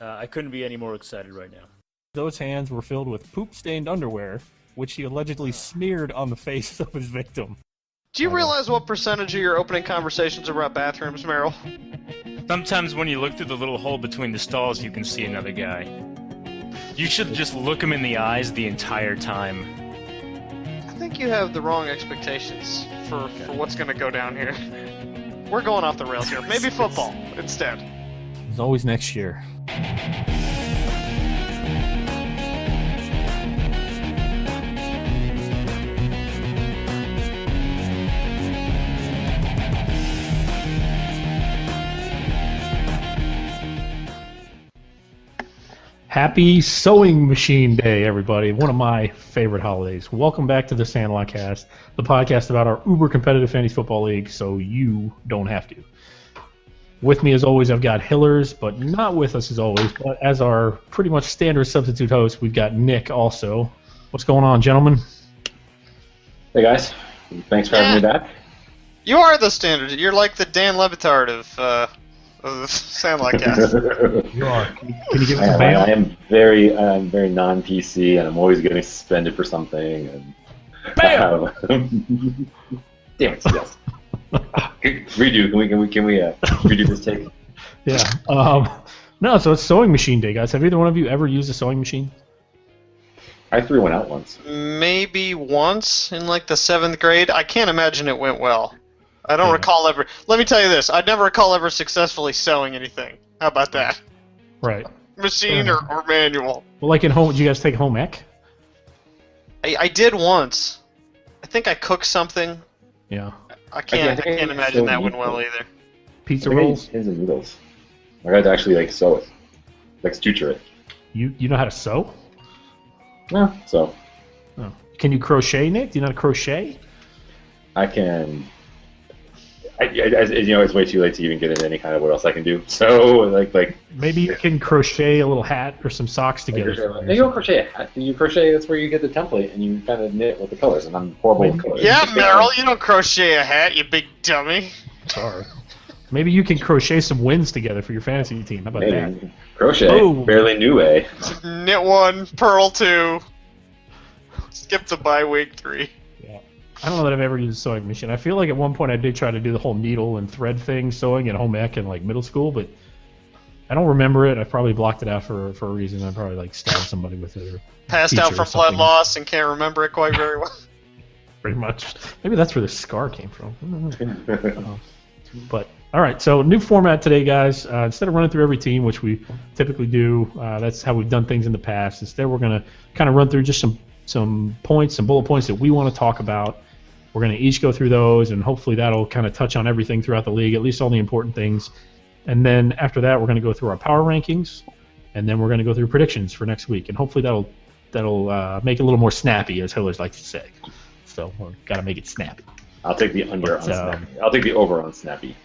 I couldn't be any more excited right now. Those hands were filled with poop-stained underwear, which he allegedly smeared on the face of his victim. Do you realize what percentage of your opening conversations are about bathrooms, Merrill? Sometimes when you look through the little hole between the stalls, you can see another guy. You should just look him in the eyes the entire time. I think you have the wrong expectations for what's going to go down here. We're going off the rails here. Maybe football instead. As always, next year. Happy Sewing Machine Day, everybody. One of my favorite holidays. Welcome back to the Sandlot Cast, the podcast about our uber competitive fantasy football league, so you don't have to. With me, as always, I've got Hillers, but not with us as always. But as our pretty much standard substitute host, we've got Nick also. What's going on, gentlemen? Hey, guys. Thanks for having me back. You are the standard. You're like the Dan Levitard of the Sandlot Cast. You are. Can you give us a bam? I am very non-PC, and I'm always getting suspended for something. And bam! Damn it! Yes. Redo. Can we redo this take? Yeah. No. So it's Sewing Machine Day, guys. Have either one of you ever used a sewing machine? I threw one out once. Maybe once in like the 7th grade. I can't imagine it went well. I don't recall ever. Let me tell you this. I never recall ever successfully sewing anything. How about that? Right. Machine or manual. Well, like in home, did you guys take home ec? I did once. I think I cooked something. Yeah. I can't imagine that went well either. Pizza rolls? Pins and noodles. I got to actually like sew it, like suture it. You know how to sew? No. So. Oh. Can you crochet, Nick? Do you know how to crochet? I can. It's way too late to even get into any kind of what else I can do. So, like maybe you can crochet a little hat or some socks together. You don't crochet a hat. You crochet. That's where you get the template and you kind of knit with the colors. And I'm horrible with colors. Yeah, Merrill, you don't crochet a hat, you big dummy. Sorry. Maybe you can crochet some wins together for your fantasy team. How about that? Crochet. Boom. Barely knew way. Knit 1, purl 2. Skip the bye week 3. I don't know that I've ever used a sewing machine. I feel like at one point I did try to do the whole needle and thread thing, sewing at home ec in like middle school, but I don't remember it. I probably blocked it out for a reason. I probably like stabbed somebody with it. Or passed out from blood loss and can't remember it quite very well. Pretty much. Maybe that's where the scar came from. But all right, so new format today, guys. Instead of running through every team, which we typically do, that's how we've done things in the past. Instead, we're going to kind of run through just some points, some bullet points that we want to talk about. We're going to each go through those, and hopefully that'll kind of touch on everything throughout the league, at least all the important things. And then after that, we're going to go through our power rankings, and then we're going to go through predictions for next week. And hopefully that'll make it a little more snappy, as Hillers like to say. So we've got to make it snappy. I'll take the under on snappy. I'll take the over on snappy.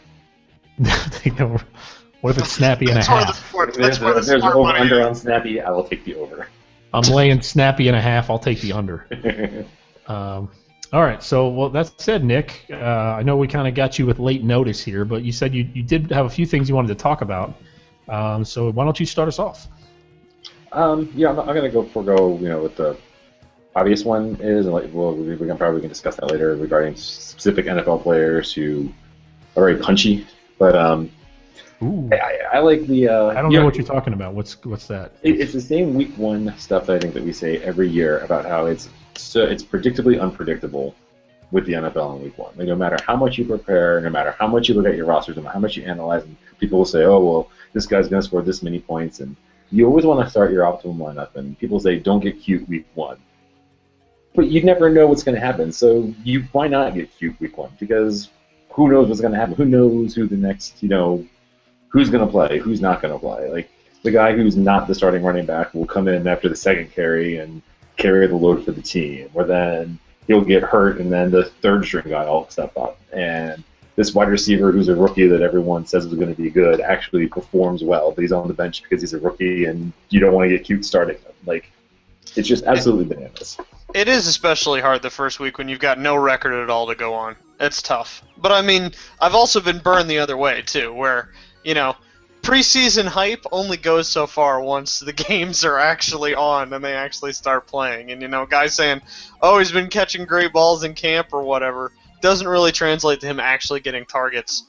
What if it's snappy and a half? If there's an over-under on snappy, I will take the over. I'm laying snappy and a half. I'll take the under. All right. So, that said, Nick, I know we kind of got you with late notice here, but you said you did have a few things you wanted to talk about. So why don't you start us off? Yeah, I'm going to forego what the obvious one is, and we can discuss that later regarding specific NFL players who are very punchy. But I like the. I don't know what you're talking about. What's that? It's the same week 1 stuff that I think that we say every year about how it's predictably unpredictable with the NFL in week 1. Like, no matter how much you prepare, no matter how much you look at your rosters, no matter how much you analyze, and people will say, "Oh, well, this guy's going to score this many points," and you always want to start your optimum lineup. And people say, "Don't get cute week 1," but you never know what's going to happen. So why not get cute week 1? Because who knows what's going to happen? Who knows who the next who's going to play, who's not going to play? Like, the guy who's not the starting running back will come in after the second carry and carry the load for the team, or then he'll get hurt and then the third string guy will step up. And this wide receiver who's a rookie that everyone says is going to be good actually performs well, but he's on the bench because he's a rookie and you don't want to get cute starting him. Like, it's just absolutely bananas. It is especially hard the first week when you've got no record at all to go on. It's tough. But I mean, I've also been burned the other way too, where, preseason hype only goes so far once the games are actually on and they actually start playing. And, guys saying, oh, he's been catching great balls in camp or whatever, doesn't really translate to him actually getting targets,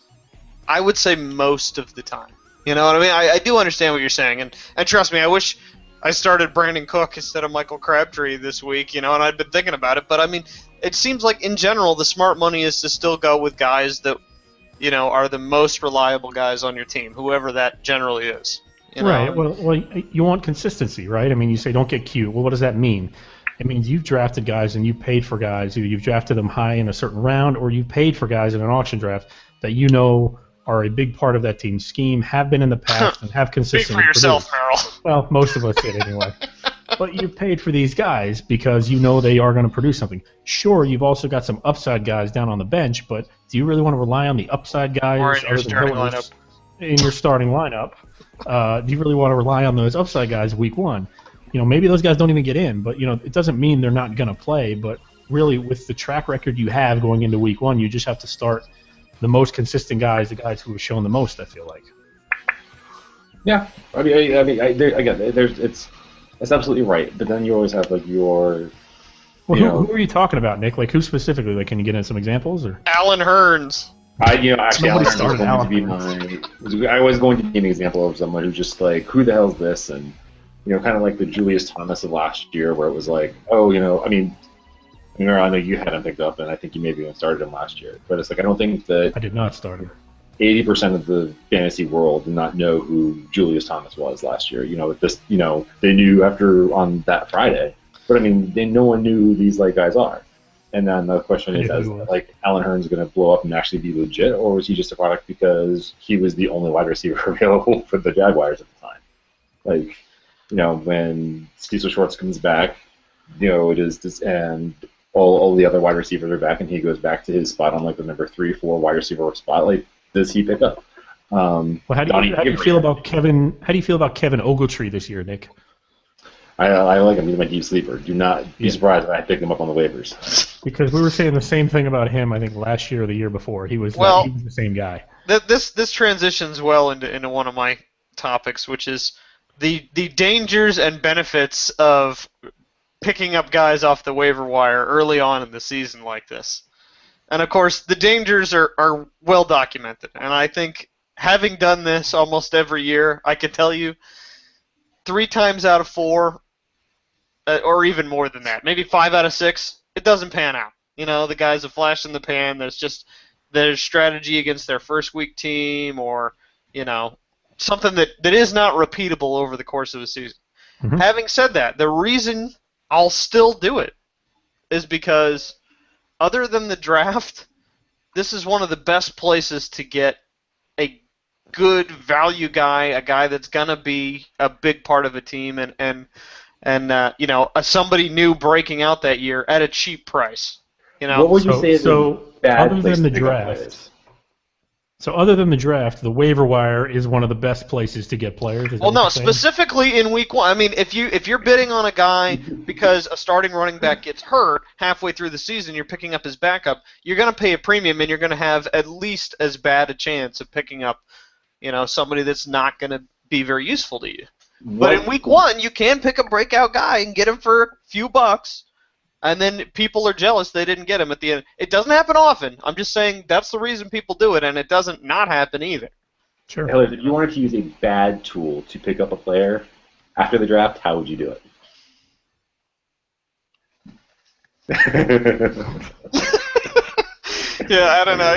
I would say most of the time. You know what I mean? I do understand what you're saying. And trust me, I wish I started Brandon Cook instead of Michael Crabtree this week, and I'd been thinking about it. But, I mean, it seems like, in general, the smart money is to still go with guys that are the most reliable guys on your team, whoever that generally is. Right. Well, you want consistency, right? I mean, you say don't get cute. Well, what does that mean? It means you've drafted guys and you've paid for guys. Either you've drafted them high in a certain round or you've paid for guys in an auction draft that are a big part of that team's scheme, have been in the past, and have consistently Speak for yourself, produced. Merrill. Well, most of us did anyway. But you paid for these guys because they are going to produce something. Sure, you've also got some upside guys down on the bench, but do you really want to rely on the upside guys or in your starting lineup? In your starting lineup? Do you really want to rely on those upside guys week one? Maybe those guys don't even get in, but it doesn't mean they're not going to play. But really, with the track record you have going into week one, you just have to start the most consistent guys, the guys who have shown the most. I feel like. Yeah, it's absolutely right. But then you always have your. Well, who are you talking about, Nick? Like, who specifically? Like, can you get in some examples or? Alan Hearns. Actually, Alan Hearns I was going to be an example of someone who's just like, who the hell's this? And kind of like the Julius Thomas of last year, where it was like, oh, I know you had him picked up, and I think you maybe even started him last year. But it's like, I don't think that I did not start him. 80% of the fantasy world did not know who Julius Thomas was last year. They knew on that Friday, but no one knew who these guys are. And then the question is, Alan Hearns going to blow up and actually be legit, or was he just a product because he was the only wide receiver available for the Jaguars at the time? When Cecil Shorts comes back, it is this, and all the other wide receivers are back, and he goes back to his spot on the number 3-4 wide receiver spot. Does he pick up? How do you feel about Kevin? How do you feel about Kevin Ogletree this year, Nick? I like him. He's my deep sleeper. Do not be surprised if I pick him up on the waivers. Because we were saying the same thing about him, I think, last year or the year before. He was the same guy. This transitions well into one of my topics, which is the dangers and benefits of picking up guys off the waiver wire early on in the season like this. And, of course, the dangers are well documented. And I think having done this almost every year, I can tell you 3 times out of 4, or even more than that, maybe 5 out of 6, it doesn't pan out. The guy's a flash in the pan. There's strategy against their first week team, or, something that is not repeatable over the course of a season. Mm-hmm. Having said that, the reason I'll still do it is because other than the draft, this is one of the best places to get a good value guy, a guy that's going to be a big part of a team, and somebody new breaking out that year at a cheap price. What would you say is a bad place to pick up players? So other than the draft, the waiver wire is one of the best places to get players. Well, no, specifically in week 1. If you're bidding on a guy because a starting running back gets hurt halfway through the season, you're picking up his backup, you're going to pay a premium, and you're going to have at least as bad a chance of picking up, somebody that's not going to be very useful to you. But in week 1, you can pick a breakout guy and get him for a few bucks. And then people are jealous they didn't get him at the end. It doesn't happen often. I'm just saying that's the reason people do it, and it doesn't not happen either. Sure. Hillers, if you wanted to use a bad tool to pick up a player after the draft, how would you do it? Yeah, I don't know.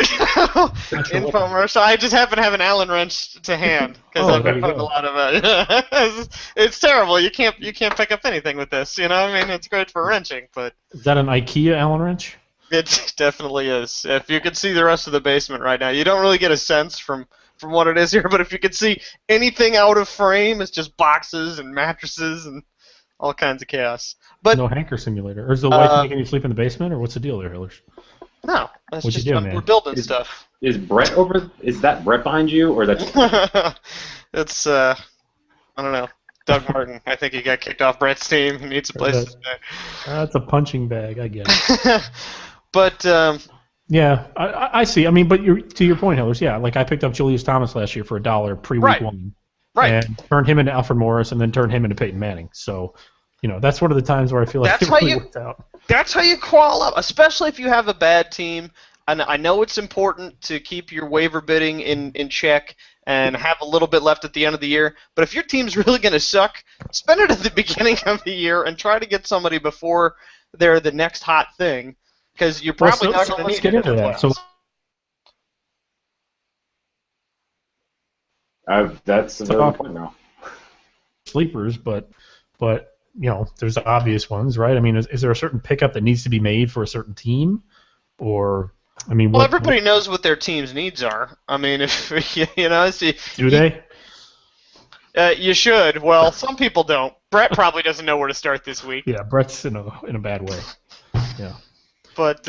Infomercial. I just happen to have an Allen wrench to hand because I've been putting a lot of it. It's terrible. You can't pick up anything with this. It's great for wrenching, but is that an IKEA Allen wrench? It definitely is. If you could see the rest of the basement right now, you don't really get a sense from what it is here. But if you could see anything out of frame, it's just boxes and mattresses and all kinds of chaos. But no hanker simulator. Or is the wife making you sleep in the basement, or what's the deal there, Hillers? No, that's What'd just you do, man? We're building stuff. Is Brett over? Is that Brett behind you, or is that? It's I don't know. Doug Martin. I think he got kicked off Brett's team. He needs a place to stay. That's a punching bag. I get it. But Yeah, I see. I mean, but to your point, Hillers, yeah, like I picked up Julius Thomas last year for $1 pre-week Right. 1. Right. And turned him into Alfred Morris and then turned him into Peyton Manning. So, that's one of the times where I feel like That's it how really you- worked out. That's how you crawl up, especially if you have a bad team. And I know it's important to keep your waiver bidding in check and have a little bit left at the end of the year. But if your team's really going to suck, spend it at the beginning of the year and try to get somebody before they're the next hot thing, because you're probably not going to let's need get it into in the that. So playoffs. That's a very good point now. sleepers, but there's the obvious ones, right? I mean, is there a certain pickup that needs to be made for a certain team, or I mean, Well, everybody knows what their team's needs are. I mean, if do they? You should. Well, some people don't. Brett probably doesn't know where to start this week. Yeah, Brett's in a bad way. Yeah. But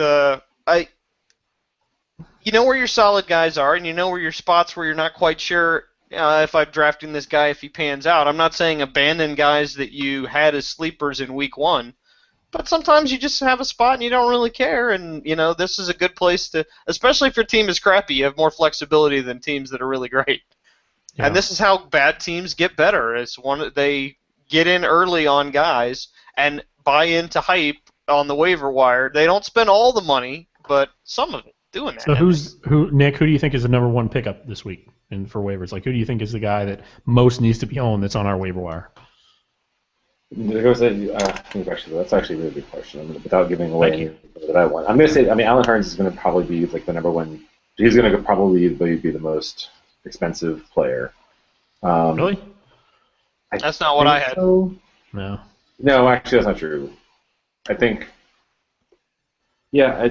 you know where your solid guys are, and you know where your spots where you're not quite sure if I'm drafting this guy if he pans out. I'm not saying abandon guys that you had as sleepers in week 1, but sometimes you just have a spot and you don't really care, and this is a good place to, especially if your team is crappy, you have more flexibility than teams that are really great. Yeah. And this is how bad teams get better. They get in early on guys and buy into hype on the waiver wire. They don't spend all the money, but some of it doing that. So Nick, who do you think is the number 1 pickup this week for waivers? Like, who do you think is the guy that most needs to be owned that's on our waiver wire? That's actually a really good question. Without giving away anything that I want, I'm going to say, Alan Hearns is going to probably be like the number 1. He's going to probably be the most expensive player. Really? That's not what I had. No. No, actually, that's not true. I think. Yeah,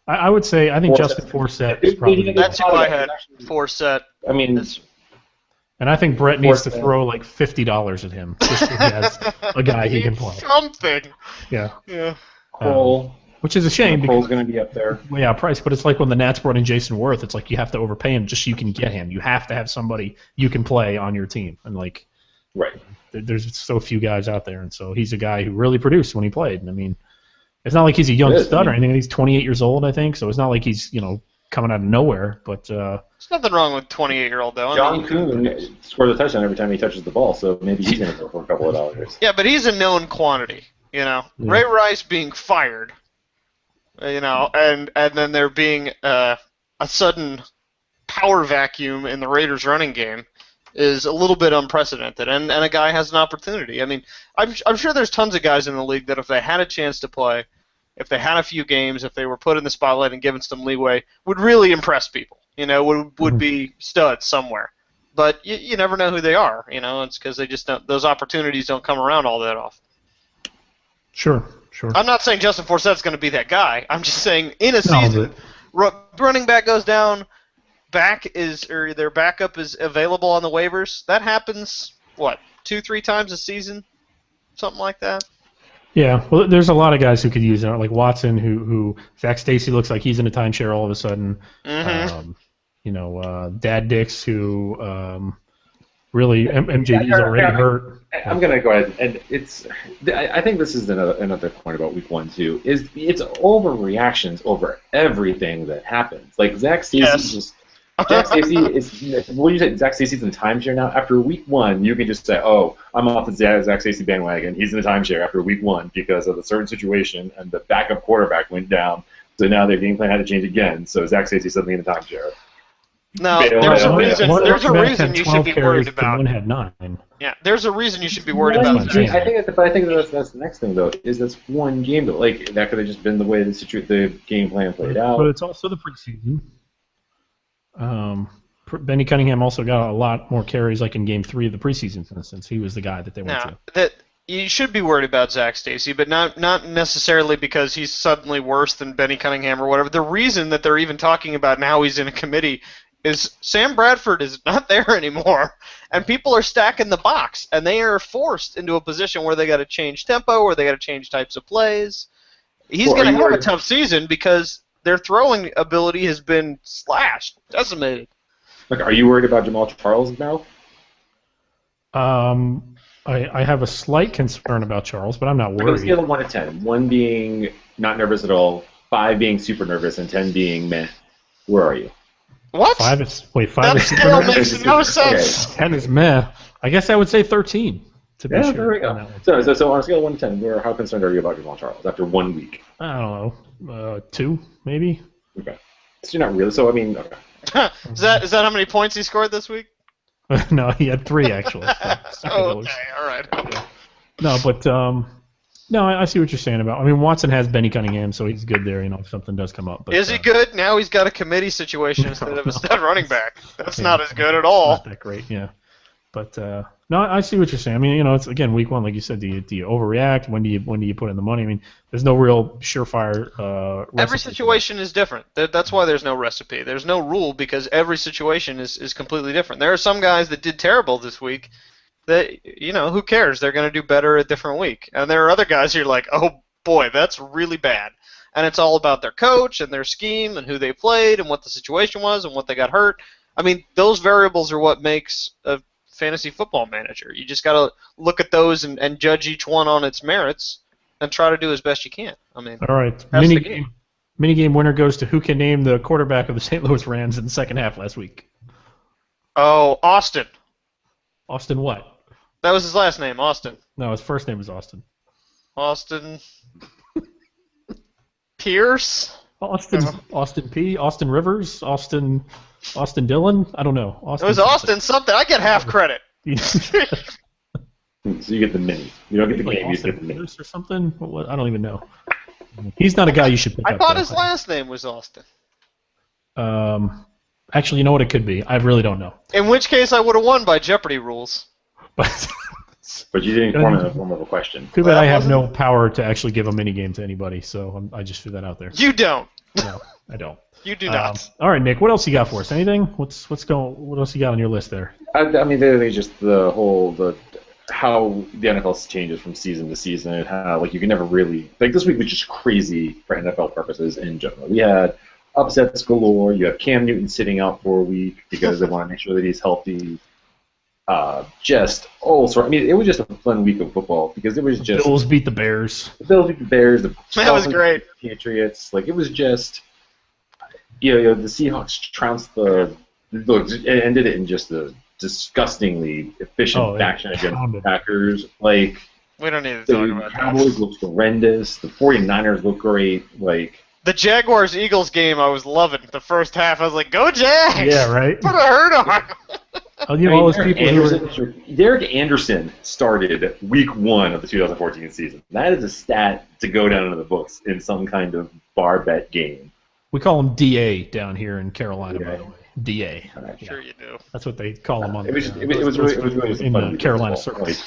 I would say I think Justin Forsett is probably. That's who I had. Forsett. And I think Brett needs to throw like $50 at him just so he has a guy he can play. Something. Yeah. Cole. Which is a shame. Cole's going to be up there. Well, yeah, price. But it's like when the Nats brought in Jason Worth. It's like you have to overpay him just so you can get him. You have to have somebody you can play on your team. And right. There's so few guys out there, and so he's a guy who really produced when he played. And it's not like he's a young stud or anything. He's 28 years old, I think. So it's not like he's coming out of nowhere. But there's nothing wrong with 28-year-old though. John Kuhn scores a touchdown every time he touches the ball, so maybe he's going to go for a couple of dollars. Yeah, but he's a known quantity. Yeah. Ray Rice being fired. And then there being a sudden power vacuum in the Raiders' running game is a little bit unprecedented, and a guy has an opportunity. I'm sure there's tons of guys in the league that if they had a chance to play, if they had a few games, if they were put in the spotlight and given some leeway, would really impress people. Would be studs somewhere. But you never know who they are. It's because they just don't. Those opportunities don't come around all that often. Sure. I'm not saying Justin Forsett's going to be that guy. I'm just saying in a season, running back goes down, their backup is available on the waivers. That happens, 2-3 times a season? Something like that? Yeah, well, there's a lot of guys who could use it, like Watson, who Zach Stacy looks like he's in a timeshare all of a sudden. Mm-hmm. Dad Dix, who really MJD's already hurt. I'm going to go ahead, and I think this is another point about week 1 too. Is it's overreactions over everything that happens. Like Zach Stacy Zach Stacy is. What you say? Zach Stacy's in timeshare now. After week 1, you can just say, "Oh, I'm off the Zach Stacy bandwagon. He's in the timeshare after week 1 because of a certain situation, and the backup quarterback went down. So now their game plan had to change again. So Zach Stacy's suddenly in the timeshare." No, there's a reason. There's a reason you should be worried about. One had 9. Yeah, there's a reason you should be worried about. I think that's the next thing though. Is that's one game that that could have just been the way the game plan played out. But it's also the preseason. Benny Cunningham also got a lot more carries, like in Game 3 of the preseason, for instance. He was the guy that they went to. That you should be worried about Zach Stacy, but not necessarily because he's suddenly worse than Benny Cunningham or whatever. The reason that they're even talking about now he's in a committee is Sam Bradford is not there anymore, and people are stacking the box, and they are forced into a position where they got to change tempo, or they got to change types of plays. He's going to have a tough season because their throwing ability has been slashed, decimated. Look, are you worried about Jamal Charles now? I have a slight concern about Charles, but I'm not worried. On a scale of 1 to 10, 1 being not nervous at all, 5 being super nervous and 10 being meh, where are you? What? 5 is That super scale nervous. makes no sense. 10 is meh. I guess I would say 13. To be Yeah, sure there we on go. that one. So on a scale of 1 to 10, how concerned are you about Javon Charles after 1 week? I don't know. 2 maybe. Okay. So you're not really. So I mean, okay. is that how many points he scored this week? No, he had 3 actually. So Oh, okay, all right. No, but no, I see what you're saying about. I mean, Watson has Benny Cunningham, so he's good there. If something does come up. But, Is he good? Now he's got a committee situation instead of a stud running back. That's not as good at all. Not that great, yeah. But no, I see what you're saying. I mean, it's again week 1, like you said. Do you overreact? When do you put in the money? I mean, there's no real surefire. Every situation is different. That's why there's no recipe. There's no rule because every situation is completely different. There are some guys that did terrible this week. That who cares? They're going to do better a different week. And there are other guys who are like, oh boy, that's really bad. And it's all about their coach and their scheme and who they played and what the situation was and what they got hurt. I mean, those variables are what makes a fantasy football manager. You just got to look at those and judge each one on its merits and try to do as best you can. I mean, all right. that's the game. Minigame winner goes to who can name the quarterback of the St. Louis Rams in the second half last week. Oh, Austin. Austin what? That was his last name, Austin. No, his first name was Austin. Austin Pierce? Austin P. Austin Rivers. Austin Dillon. I don't know. It was Austin something. I get half credit. So you get the mini. You don't get the Like game. You just Austin get the mini. Pierce or something. I don't even know. He's not a guy you should pick I up. thought though. his last name was Austin. Actually, you know what it could be. I really don't know. In which case, I would have won by Jeopardy rules. But But you didn't form it in the form of a question. too bad Well, I have wasn't- no power to actually give a mini game to anybody, so I just threw that out there. You don't. No, I don't. You do not. All right, Nick. What else you got for us? Anything? What else you got on your list there? I mean, they just how the NFL changes from season to season, and how you can never really this week was just crazy for NFL purposes in general. We had upsets galore. You have Cam Newton sitting out for a week because they want to make sure that he's healthy. Just all sorts. I mean, it was just a fun week of football because it was just Bills beat the Bears. the Bills beat the Bears. The That was Dolphins great. beat the Patriots. It was just the Seahawks trounced it ended it in just a disgustingly efficient action against the Packers. We don't need to talk The about Cowboys that. looked horrendous. The 49ers look great. The Jaguars-Eagles game, I was loving. The first half, I was like, go Jags! Yeah, right. Put a hurt on. All those people who were Derek Anderson started week 1 of the 2014 season. That is a stat to go down into the books in some kind of bar bet game. we call him DA down here in Carolina, by DA. the way. DA. Right. Sure you do. That's what they call him on. It was really just a in fun the week of Carolina football. circles.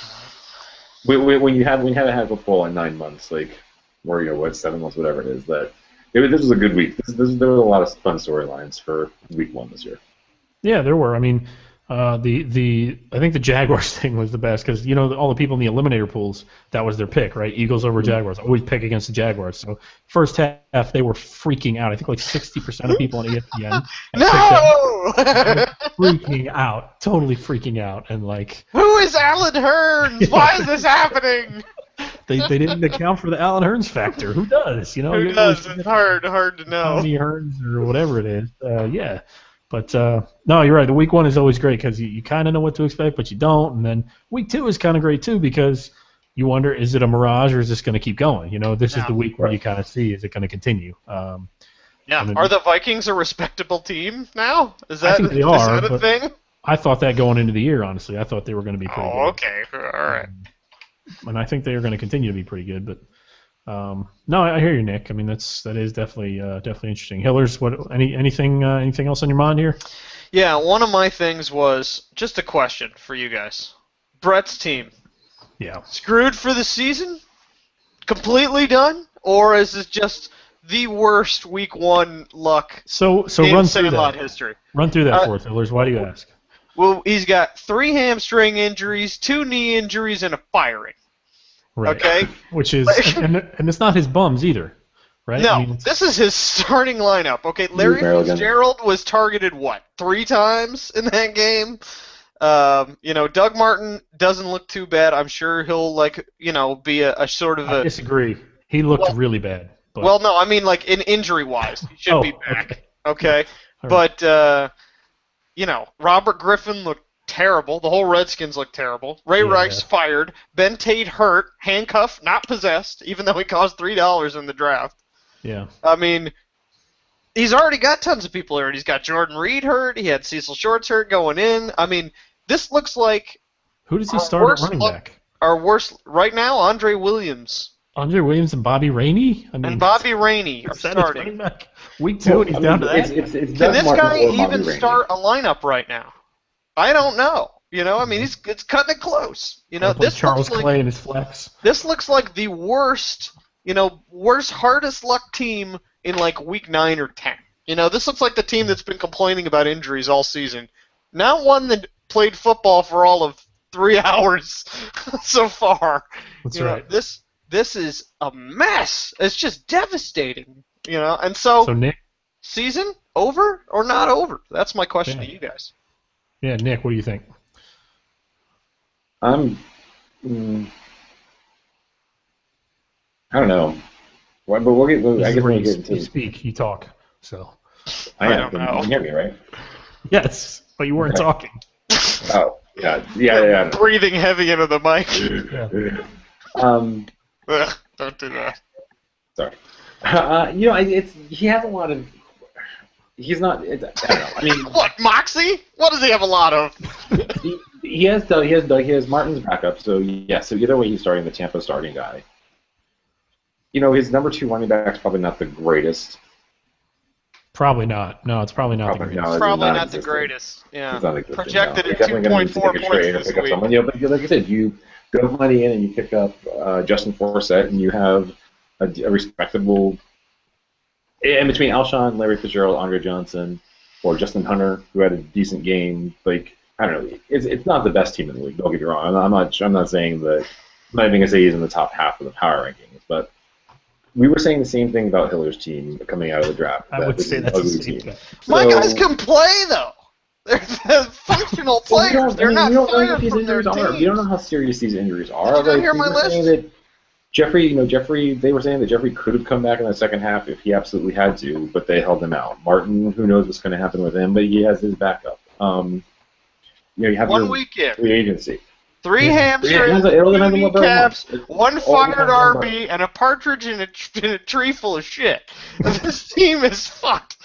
When you haven't had football in 9 months, or 7 months, whatever it is, this was a good week. There were a lot of fun storylines for week 1 this year. Yeah, there were. I mean, I think the Jaguars thing was the best because all the people in the eliminator pools, that was their pick, right? Eagles over Jaguars. Always pick against the Jaguars. So first half they were freaking out. I think 60% of people on ESPN No! freaking out, totally freaking out, and Who is Alan Hearns? Why is this happening? they didn't account for the Alan Hearns factor. Who does? Who does? It's hard to know. Tony Hearns or whatever it is. Yeah. But no, you're right. The week 1 is always great because you kind of know what to expect, but you don't. And then week 2 is kind of great too because you wonder, is it a mirage or is this going to keep going? This is the week where you kind of see, is it going to continue? Yeah. Are the Vikings a respectable team now? Is that, I think they are, is that a but thing? I thought that going into the year, honestly. I thought they were going to be pretty good. Okay. All right. And I think they are going to continue to be pretty good. But no, I hear you, Nick. I mean, that is definitely interesting. Hillers, anything else on your mind here? Yeah, one of my things was just a question for you guys. Brett's team, Yeah. screwed for the season? Completely done? Or is this just the worst week 1 luck So in run through Sandlot that. history? Run through that for us, Hillers. Why do you ask? Well, he's got 3 hamstring injuries, 2 knee injuries, and a firing. Right. Okay? Which is and it's not his bums either, right? No, I mean, this is his starting lineup. Okay, Larry Merrill again. Fitzgerald was targeted, 3 times in that game? Doug Martin doesn't look too bad. I'm sure he'll, be a sort of I a... disagree. He looked really bad. But, Well, no, I mean like in injury-wise, he should be back. Okay, All right. but Robert Griffin looked terrible. The whole Redskins looked terrible. Ray Yeah. Rice fired. Ben Tate hurt, handcuffed, not possessed, even though he cost $3 in the draft. Yeah. I mean, he's already got tons of people hurt. He's got Jordan Reed hurt. He had Cecil Shorts hurt going in. I mean, this looks like Who does he start at running back? our worst right now. Andre Williams Andre Williams and Bobby Rainey? I mean, and Bobby Rainey are is that his starting. running back? Week 2 and he's down to that? It's Can Doug this Martin guy or Bobby even Rainey. start a lineup right now? I don't know. I mean, it's cutting it close. This Charles looks like, Clay and his flex. This looks like the worst, hardest luck team in like week 9 or 10. This looks like the team that's been complaining about injuries all season. Not one that played football for all of 3 hours so far. That's right. This is a mess. It's just devastating. And so Nick? season over or not over? That's my question to you guys. Yeah, Nick, what do you think? I don't know. Well, but I guess we'll get into You speak, you talk. So. I don't know. You can hear me, right? Yes, but you weren't talking. Oh, yeah. Breathing heavy into the mic. Yeah. Ugh, don't do that. Sorry. He has a lot of. He's not. I don't know. I mean, What, Moxie? What does he have a lot of? he has Doug. He has Martin's backup. So yeah. So either way, he's starting the Tampa starting guy. His number 2 running back's probably not the greatest. Probably not. No, it's probably not the greatest. No, Probably not the existent. greatest. Yeah. It's not existent, Projected no. at You're definitely gonna need to 2.4 take a trade or points pick this up week. someone. But like I said, you go money in and you pick up Justin Forsett, and you have a respectable. In between Alshon, Larry Fitzgerald, Andre Johnson, or Justin Hunter, who had a decent game. Like I don't know, it's not the best team in the league. Don't get me wrong. I'm not saying that. I'm not even gonna say he's in the top half of the power rankings, but. We were saying the same thing about Hiller's team coming out of the draft. I would say that's the same thing. My guys can play, though. They're functional players. They're not fired from their team. You don't know how serious these injuries are. Did you not hear my list? Saying that Jeffrey, they were saying that Jeffrey could have come back in the second half if he absolutely had to, but they held him out. Martin, who knows what's going to happen with him, but he has his backup. You have 1 your weekend. free agency. 3 hamstrings, It'll 2 depend on what Barry kneecaps, wants. 1 all fired depends on RB, and a partridge in a tree full of shit. This team is fucked.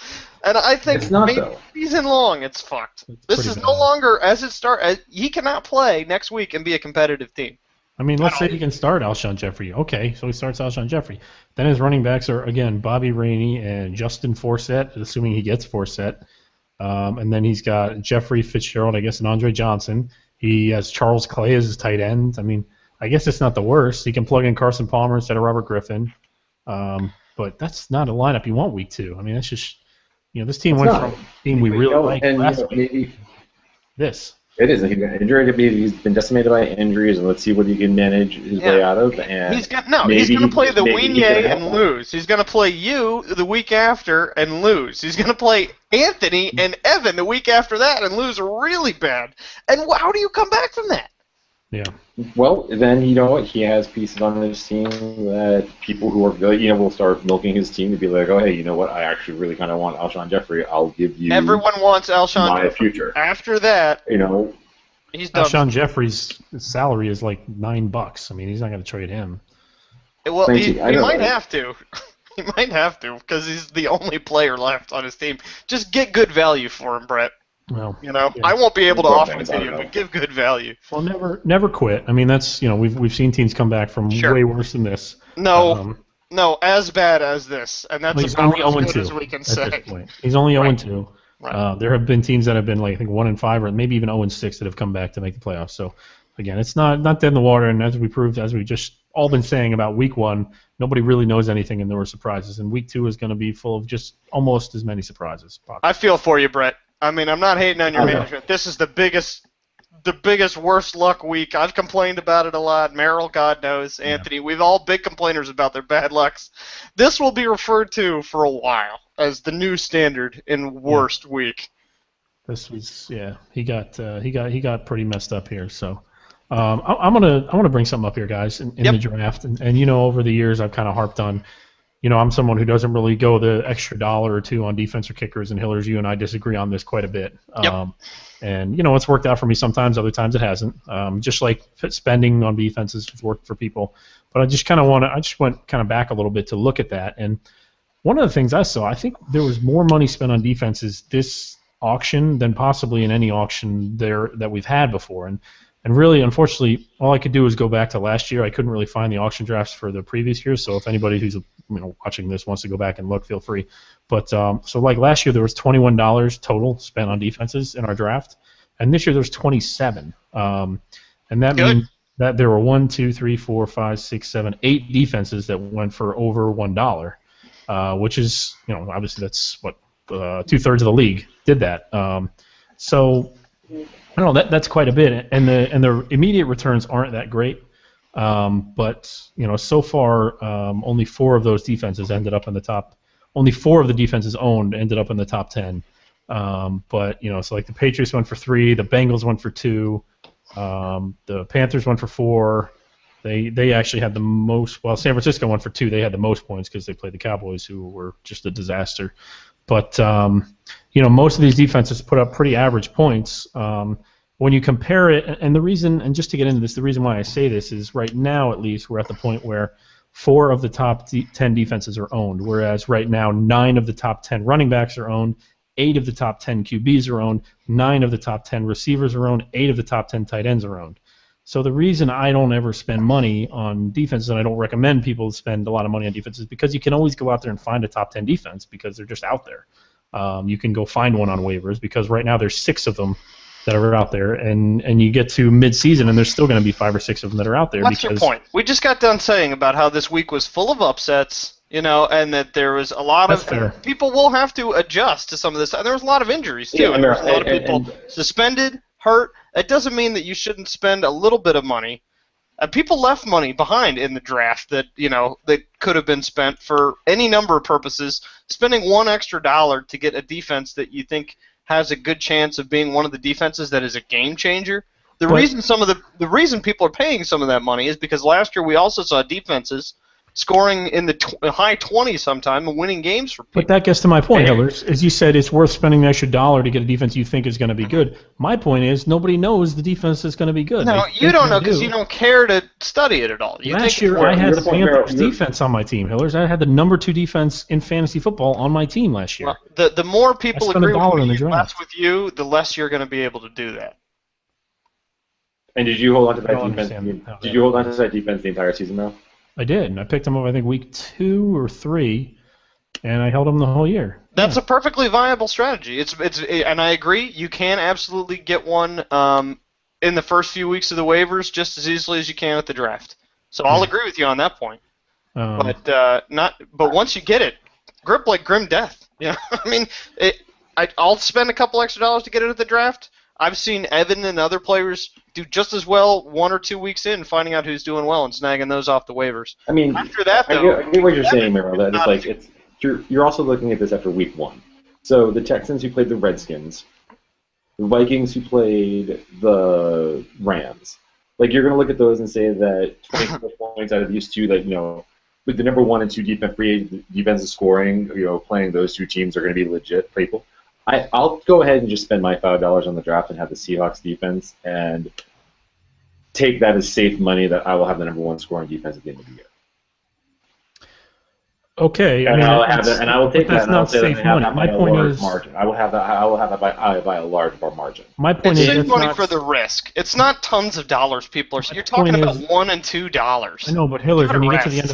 And I think It's not, maybe though. season long, it's fucked. It's This pretty is bad. no longer, as it starts, he cannot play next week and be a competitive team. I mean, let's say he can start Alshon Jeffrey. Okay, so he starts Alshon Jeffrey. Then his running backs are, again, Bobby Rainey and Justin Forsett, assuming he gets Forsett. And then he's got Jeffrey Fitzgerald, I guess, and Andre Johnson. He has Charles Clay as his tight end. I mean, I guess it's not the worst. He can plug in Carson Palmer instead of Robert Griffin. But that's not a lineup you want week 2. I mean, that's just, this team went from a team we really liked last week. Maybe This. it is. He's been decimated by injuries, and let's see what he can manage his way out of. And He's going to play the maybe he Wingate can help and him. lose. He's going to play you the week after and lose. He's going to play Anthony and Evan the week after that and lose really bad. And how do you come back from that? Yeah. Well, then you know what? He has pieces on his team that people who are good, will start milking his team to be like, oh, hey, you know what? I actually really kind of want Alshon Jeffrey. I'll give you Everyone wants Alshon my Jeffrey. future. After that, he's done. Alshon Jeffrey's salary is like $9. I mean, he's not going to trade him. Well, Thank he you. I know, might right? have to. He might have to because he's the only player left on his team. Just get good value for him, Brett. Well, I won't be able to Well, offer it thanks, to I you, don't know. but give good value. Well, never quit. I mean, that's we've seen teams come back from Sure. way worse than this. No, as bad as this, and that's Well, he's about only as 0-2 good as we can at say. this point. He's only 0-2. Right. There have been teams that have been like I think 1-5 or maybe even 0-6 that have come back to make the playoffs. So again, it's not dead in the water. And as we just all been saying about week 1, nobody really knows anything, and there were surprises. And week 2 is going to be full of just almost as many surprises. I feel for you, Brett. I mean, I'm not hating on your I know. management. This is the biggest worst luck week. I've complained about it a lot. Merrill, God knows. Anthony, we've all big complainers about their bad lucks. This will be referred to for a while as the new standard in worst week. This was he got pretty messed up here. So I'm gonna bring something up here, guys, in the draft, and over the years I've kind of harped on, I'm someone who doesn't really go the extra dollar or two on defense or kickers, and Hillers, you and I disagree on this quite a bit. Yep. And it's worked out for me sometimes, other times it hasn't. Just like spending on defenses has worked for people. But I just went kind of back a little bit to look at that. And one of the things I saw, I think there was more money spent on defenses this auction than possibly in any auction there that we've had before. And really, unfortunately, all I could do was go back to last year. I couldn't really find the auction drafts for the previous year. So if anybody who's watching this wants to go back and look, feel free. But so like last year, there was $21 total spent on defenses in our draft, and this year there's 27. And that means that there were 1, 2, 3, 4, 5, 6, 7, 8 defenses that went for over $1, which is obviously that's what 2/3 of the league did that. So I don't know, that's quite a bit, and the immediate returns aren't that great. But so far, only 4 of those defenses ended up in the top. Only 4 of the defenses owned ended up in the top 10. But so like the Patriots went for 3, the Bengals went for 2, the Panthers went for 4. They actually had the most. Well, San Francisco went for 2. They had the most points because they played the Cowboys, who were just a disaster. But most of these defenses put up pretty average points. When you compare it, and the reason, and just to get into this, the reason why I say this is right now at least we're at the point where 4 of the top 10 defenses are owned, whereas right now 9 of the top 10 running backs are owned, 8 of the top 10 QBs are owned, 9 of the top 10 receivers are owned, 8 of the top 10 tight ends are owned. So the reason I don't ever spend money on defenses, and I don't recommend people spend a lot of money on defenses, is because you can always go out there and find a top 10 defense because they're just out there. You can go find one on waivers because right now there's 6 of them that are out there, and you get to mid-season and there's still going to be 5 or 6 of them that are out there. What's your point? We just got done saying about how this week was full of upsets, and that there was a lot of people will have to adjust to some of this. There was a lot of injuries too. Yeah, there was a lot of people suspended, hurt. It doesn't mean that you shouldn't spend a little bit of money. People left money behind in the draft that that could have been spent for any number of purposes. Spending $1 extra to get a defense that you think has a good chance of being one of the defenses that is a game changer. The reason people are paying some of that money is because last year we also saw defenses scoring in the high 20s sometime and winning games for people. But that gets to my point, Hillers. As you said, it's worth spending an extra $1 to get a defense you think is going to be good. My point is nobody knows the defense is going to be good. No, you don't know because you don't care to study it at all. Last year I had the Panthers defense on my team, Hillers. I had the number 2 defense in fantasy football on my team last year. Well, the more people agree with you, less with you, the less you're going to be able to do that. And did you hold on to that defense? Did you hold on to that defense the entire season, though? I did, and I picked him up, I think, week 2 or 3, and I held him the whole year. That's a perfectly viable strategy. And I agree, you can absolutely get one in the first few weeks of the waivers just as easily as you can at the draft. So I'll agree with you on that point. But once you get it, grip like grim death. I mean, I'll spend a couple extra dollars to get it at the draft. I've seen Evan and other players do just as well 1 or 2 weeks in, finding out who's doing well and snagging those off the waivers. I mean, after that, though, I get what you're saying, Merrill. That it's like you're also looking at this after week 1. So the Texans who played the Redskins, the Vikings who played the Rams. Like you're gonna look at those and say that 24 points out of these two, with the number 1 and 2 defensive scoring, playing those 2 teams are gonna be legit people. I'll go ahead and just spend my $5 on the draft and have the Seahawks defense and take that as safe money that I will have the number 1 scoring defense at the end of the year. Okay, I will take that. That's not safe money. My point is, margin. I will have that by a large margin. My point is, it's safe money for the risk. It's not tons of dollars. You're talking about $1 and $2. I know, but Hillers, when you get to the end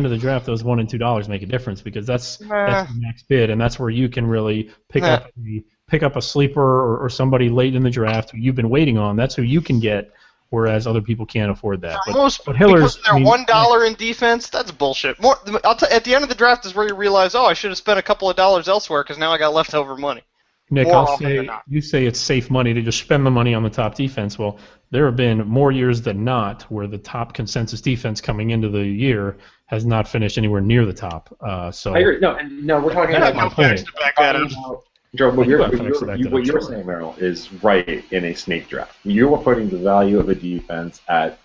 of the draft, those $1 and $2 make a difference because that's the max bid, and that's where you can really pick up a sleeper or somebody late in the draft who you've been waiting on. That's who you can get. Whereas other people can't afford that. But Hillers, because they're $1 in defense, that's bullshit. At the end of the draft is where you realize, I should have spent a couple of dollars elsewhere because now I got leftover money. Nick, you say it's safe money to just spend the money on the top defense. Well, there have been more years than not where the top consensus defense coming into the year has not finished anywhere near the top. So I agree. No, we're talking about my point. Joe, what you're saying, Merrill, is right in a snake draft. You are putting the value of a defense at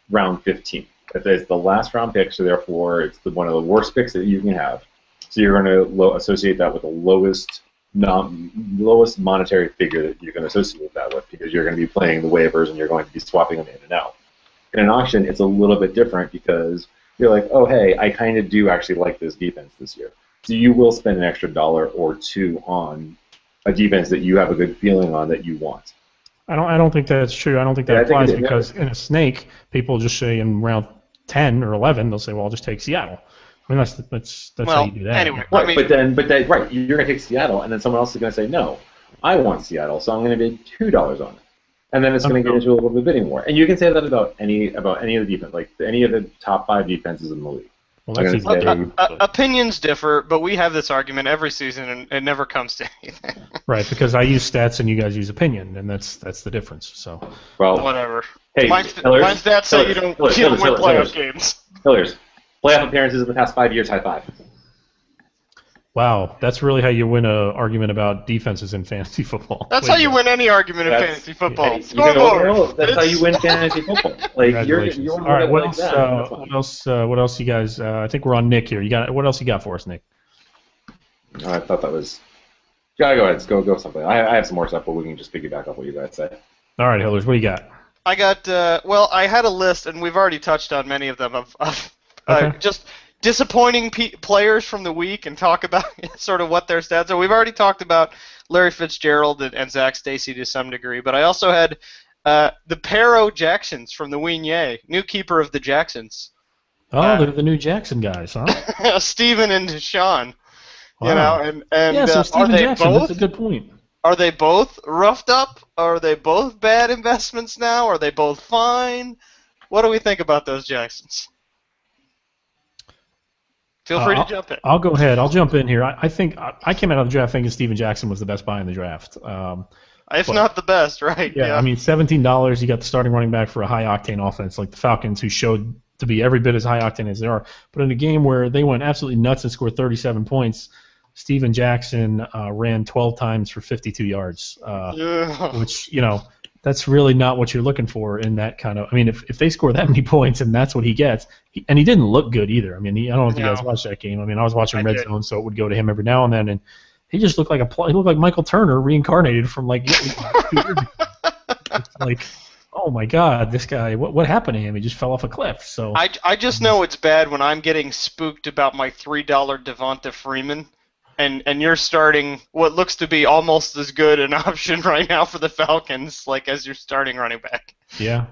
round 15. It's the last round pick, so therefore it's one of the worst picks that you can have. So you're going to associate that with the lowest monetary figure that you can associate that with, because you're going to be playing the waivers and you're going to be swapping them in and out. In an auction, it's a little bit different because you're like, oh, hey, I kind of do actually like this defense this year. So you will spend an extra $1 or $2 on a defense that you have a good feeling on that you want. I don't think that's true. I don't think that applies because in a snake, people just say in round 10 or 11, they'll say, well, I'll just take Seattle. I mean, that's how you do that. Anyway, right, but you're going to take Seattle, and then someone else is going to say, no, I want Seattle, so I'm going to bid $2 on it. And then it's going to get into a little bit of bidding war. And you can say that about any of the defense, like any of the top 5 defenses in the league. Well, opinions differ, but we have this argument every season, and it never comes to anything. Right, because I use stats and you guys use opinion, and that's the difference. So, well, whatever. Hey, my stats say you don't win playoff games. Hillers, playoff appearances in the past 5 years, high five. Wow, that's really how you win an argument about defenses in fantasy football. That's how you win any argument in fantasy football. Hey, that's how you win fantasy football. Like you're all right. What else? You guys? I think we're on Nick here. What else you got for us, Nick? I thought that was. Gotta go ahead. Go something. I have some more stuff, but we can just piggyback off what you guys say. All right, Hillers, what do you got? I got. I had a list, and we've already touched on many of them of just disappointing players from the week and talk about sort of what their stats are. We've already talked about Larry Fitzgerald and Zach Stacy to some degree, but I also had the Pero Jacksons from the Weenyay, new keeper of the Jacksons. Oh, they're the new Jackson guys, huh? Steven and Deshaun. Wow. You know, and yeah, so Steven Jackson, that's a good point. Are they both roughed up? Are they both bad investments now? Are they both fine? What do we think about those Jacksons? Feel free to jump in. I'll go ahead. I'll jump in here. I think I came out of the draft thinking Steven Jackson was the best buy in the draft. If not the best, right? Yeah, I mean, $17, you got the starting running back for a high-octane offense like the Falcons, who showed to be every bit as high-octane as they are. But in a game where they went absolutely nuts and scored 37 points, Steven Jackson ran 12 times for 52 yards, which, that's really not what you're looking for in that kind of. I mean, if they score that many points and that's what he gets, and he didn't look good either. I mean, I don't know if you guys watched that game. I mean, I was watching Red Zone, so it would go to him every now and then, and he just looked like he looked like Michael Turner reincarnated from like 2 years ago. It's like, oh my God, this guy, what happened to him? He just fell off a cliff. So I just know it's bad when I'm getting spooked about my $3 Devonta Freeman. And you're starting what looks to be almost as good an option right now for the Falcons, like as your starting running back. Yeah.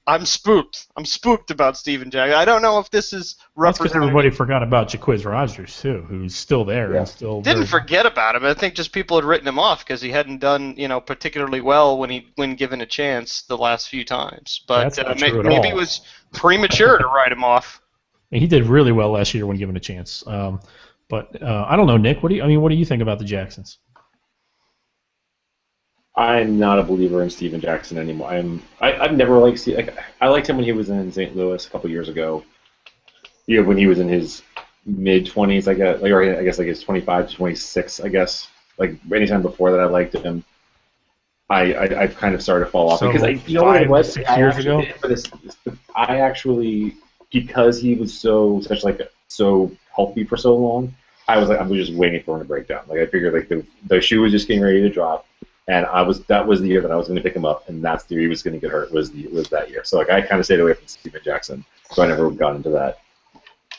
I'm spooked. I'm spooked about Steven Jackson. I don't know if this is That's because everybody forgot about Jaquiz Rogers too, who's still there and still. Didn't forget about him. I think just people had written him off because he hadn't done particularly well when given a chance the last few times. But maybe it was premature to write him off. He did really well last year when given a chance. But I don't know, Nick. What do you think about the Jacksons? I'm not a believer in Steven Jackson anymore. I've never liked I liked him when he was in St. Louis a couple years ago. When he was in his mid-20s, I guess like his 25 to 26, I guess. Like anytime before that, I liked him. I've kind of started to fall off so because what it was 6 years ago. I actually, because he was so healthy for so long, I was just waiting for him to break down. Like I figured like the shoe was just getting ready to drop, and that was the year that I was going to pick him up, and that's the year he was going to get hurt was that year. So like I kind of stayed away from Steven Jackson, so I never got into that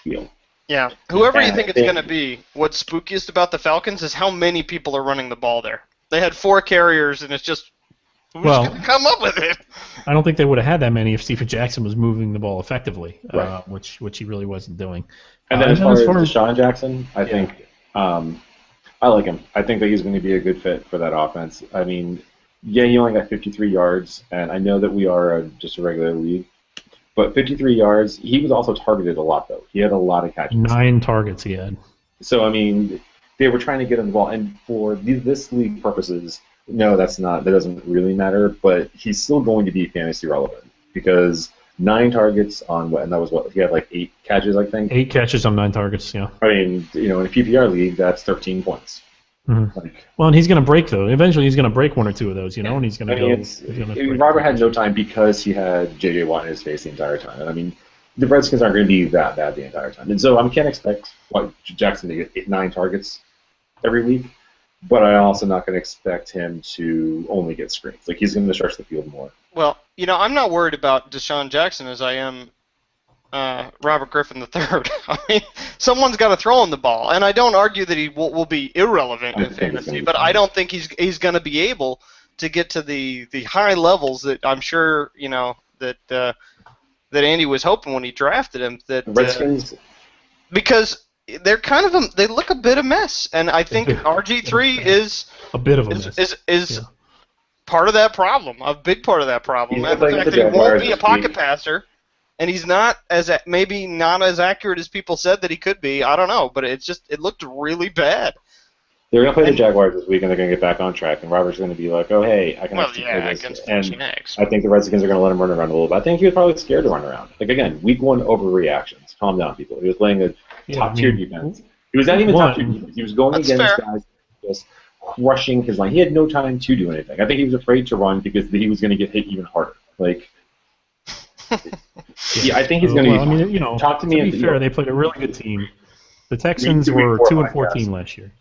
deal. Yeah, whoever you think it's going to be, what's spookiest about the Falcons is how many people are running the ball there. They had 4 carriers, and it's just who's going to come up with it? I don't think they would have had that many if Steven Jackson was moving the ball effectively, right. which he really wasn't doing. And then as far as Deshaun Jackson, I think I like him. I think that he's going to be a good fit for that offense. I mean, he only got 53 yards, and I know that we are just a regular league, but 53 yards, he was also targeted a lot, though. He had a lot of catches. 9 targets he had. So, I mean, they were trying to get him the ball, and for this league purposes, no, that doesn't really matter, but he's still going to be fantasy relevant because 9 targets on and that was he had like 8 catches, I think. 8 catches on 9 targets, yeah. I mean, in a PPR league, that's 13 points. Mm-hmm. Well, and he's going to break though. Eventually, he's going to break 1 or 2 of those, and he's going to go. Robert had no time because he had J.J. Watt in his face the entire time. And I mean, the Redskins aren't going to be that bad the entire time. And so I can't expect Jackson to get 9 targets every week, but I'm also not going to expect him to only get screens. Like, he's going to stretch the field more. Well, I'm not worried about Deshaun Jackson as I am Robert Griffin III. I mean, someone's got to throw him the ball, and I don't argue that he will be irrelevant in fantasy, but I don't think he's going to be able to get to the high levels that I'm sure that Andy was hoping when he drafted him. That Redskins, because they're kind of they look a bit a mess, and I think RG3 is a bit of a mess. Is part of that problem, a big part of that problem. He's And the like fact the that he won't be a Jaguars pocket passer, and he's not maybe not as accurate as people said that he could be. I don't know, but it looked really bad. they're going to play the Jaguars this week, and they're going to get back on track. And Robert's going to be like, "Oh, hey, I can actually play this." Against And Chinex. I think the Redskins are going to let him run around a little bit. I think he was probably scared to run around. Like, again, week 1 overreactions. Calm down, people. He was playing a top-tier defense. He was not even top-tier defense. He was going against guys just crushing his line. He had no time to do anything. I think he was afraid to run because he was going to get hit even harder. Like, yeah, I think he's going to be fine. I mean, Talk to me. To be fair, they played a really good team. The Texans were 2-14 last year.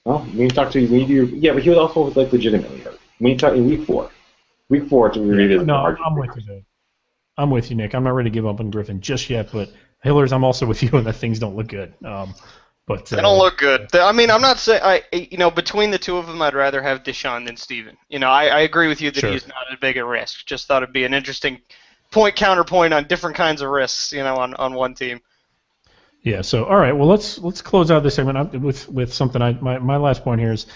Well, when you talk to yeah, but he was also like legitimately hurt. When you talk in week 4, it's revisit. No, I'm with you, Dave. I'm with you, Nick. I'm not ready to give up on Griffin just yet, but Hillers, I'm also with you in that things don't look good. But they don't look good. I mean, I'm not saying between the two of them, I'd rather have Deshaun than Steven. I agree with you that he's not as big a risk. Just thought it'd be an interesting counterpoint on different kinds of risks, on one team. Yeah. So all right. Well, let's close out this segment with something. My last point here is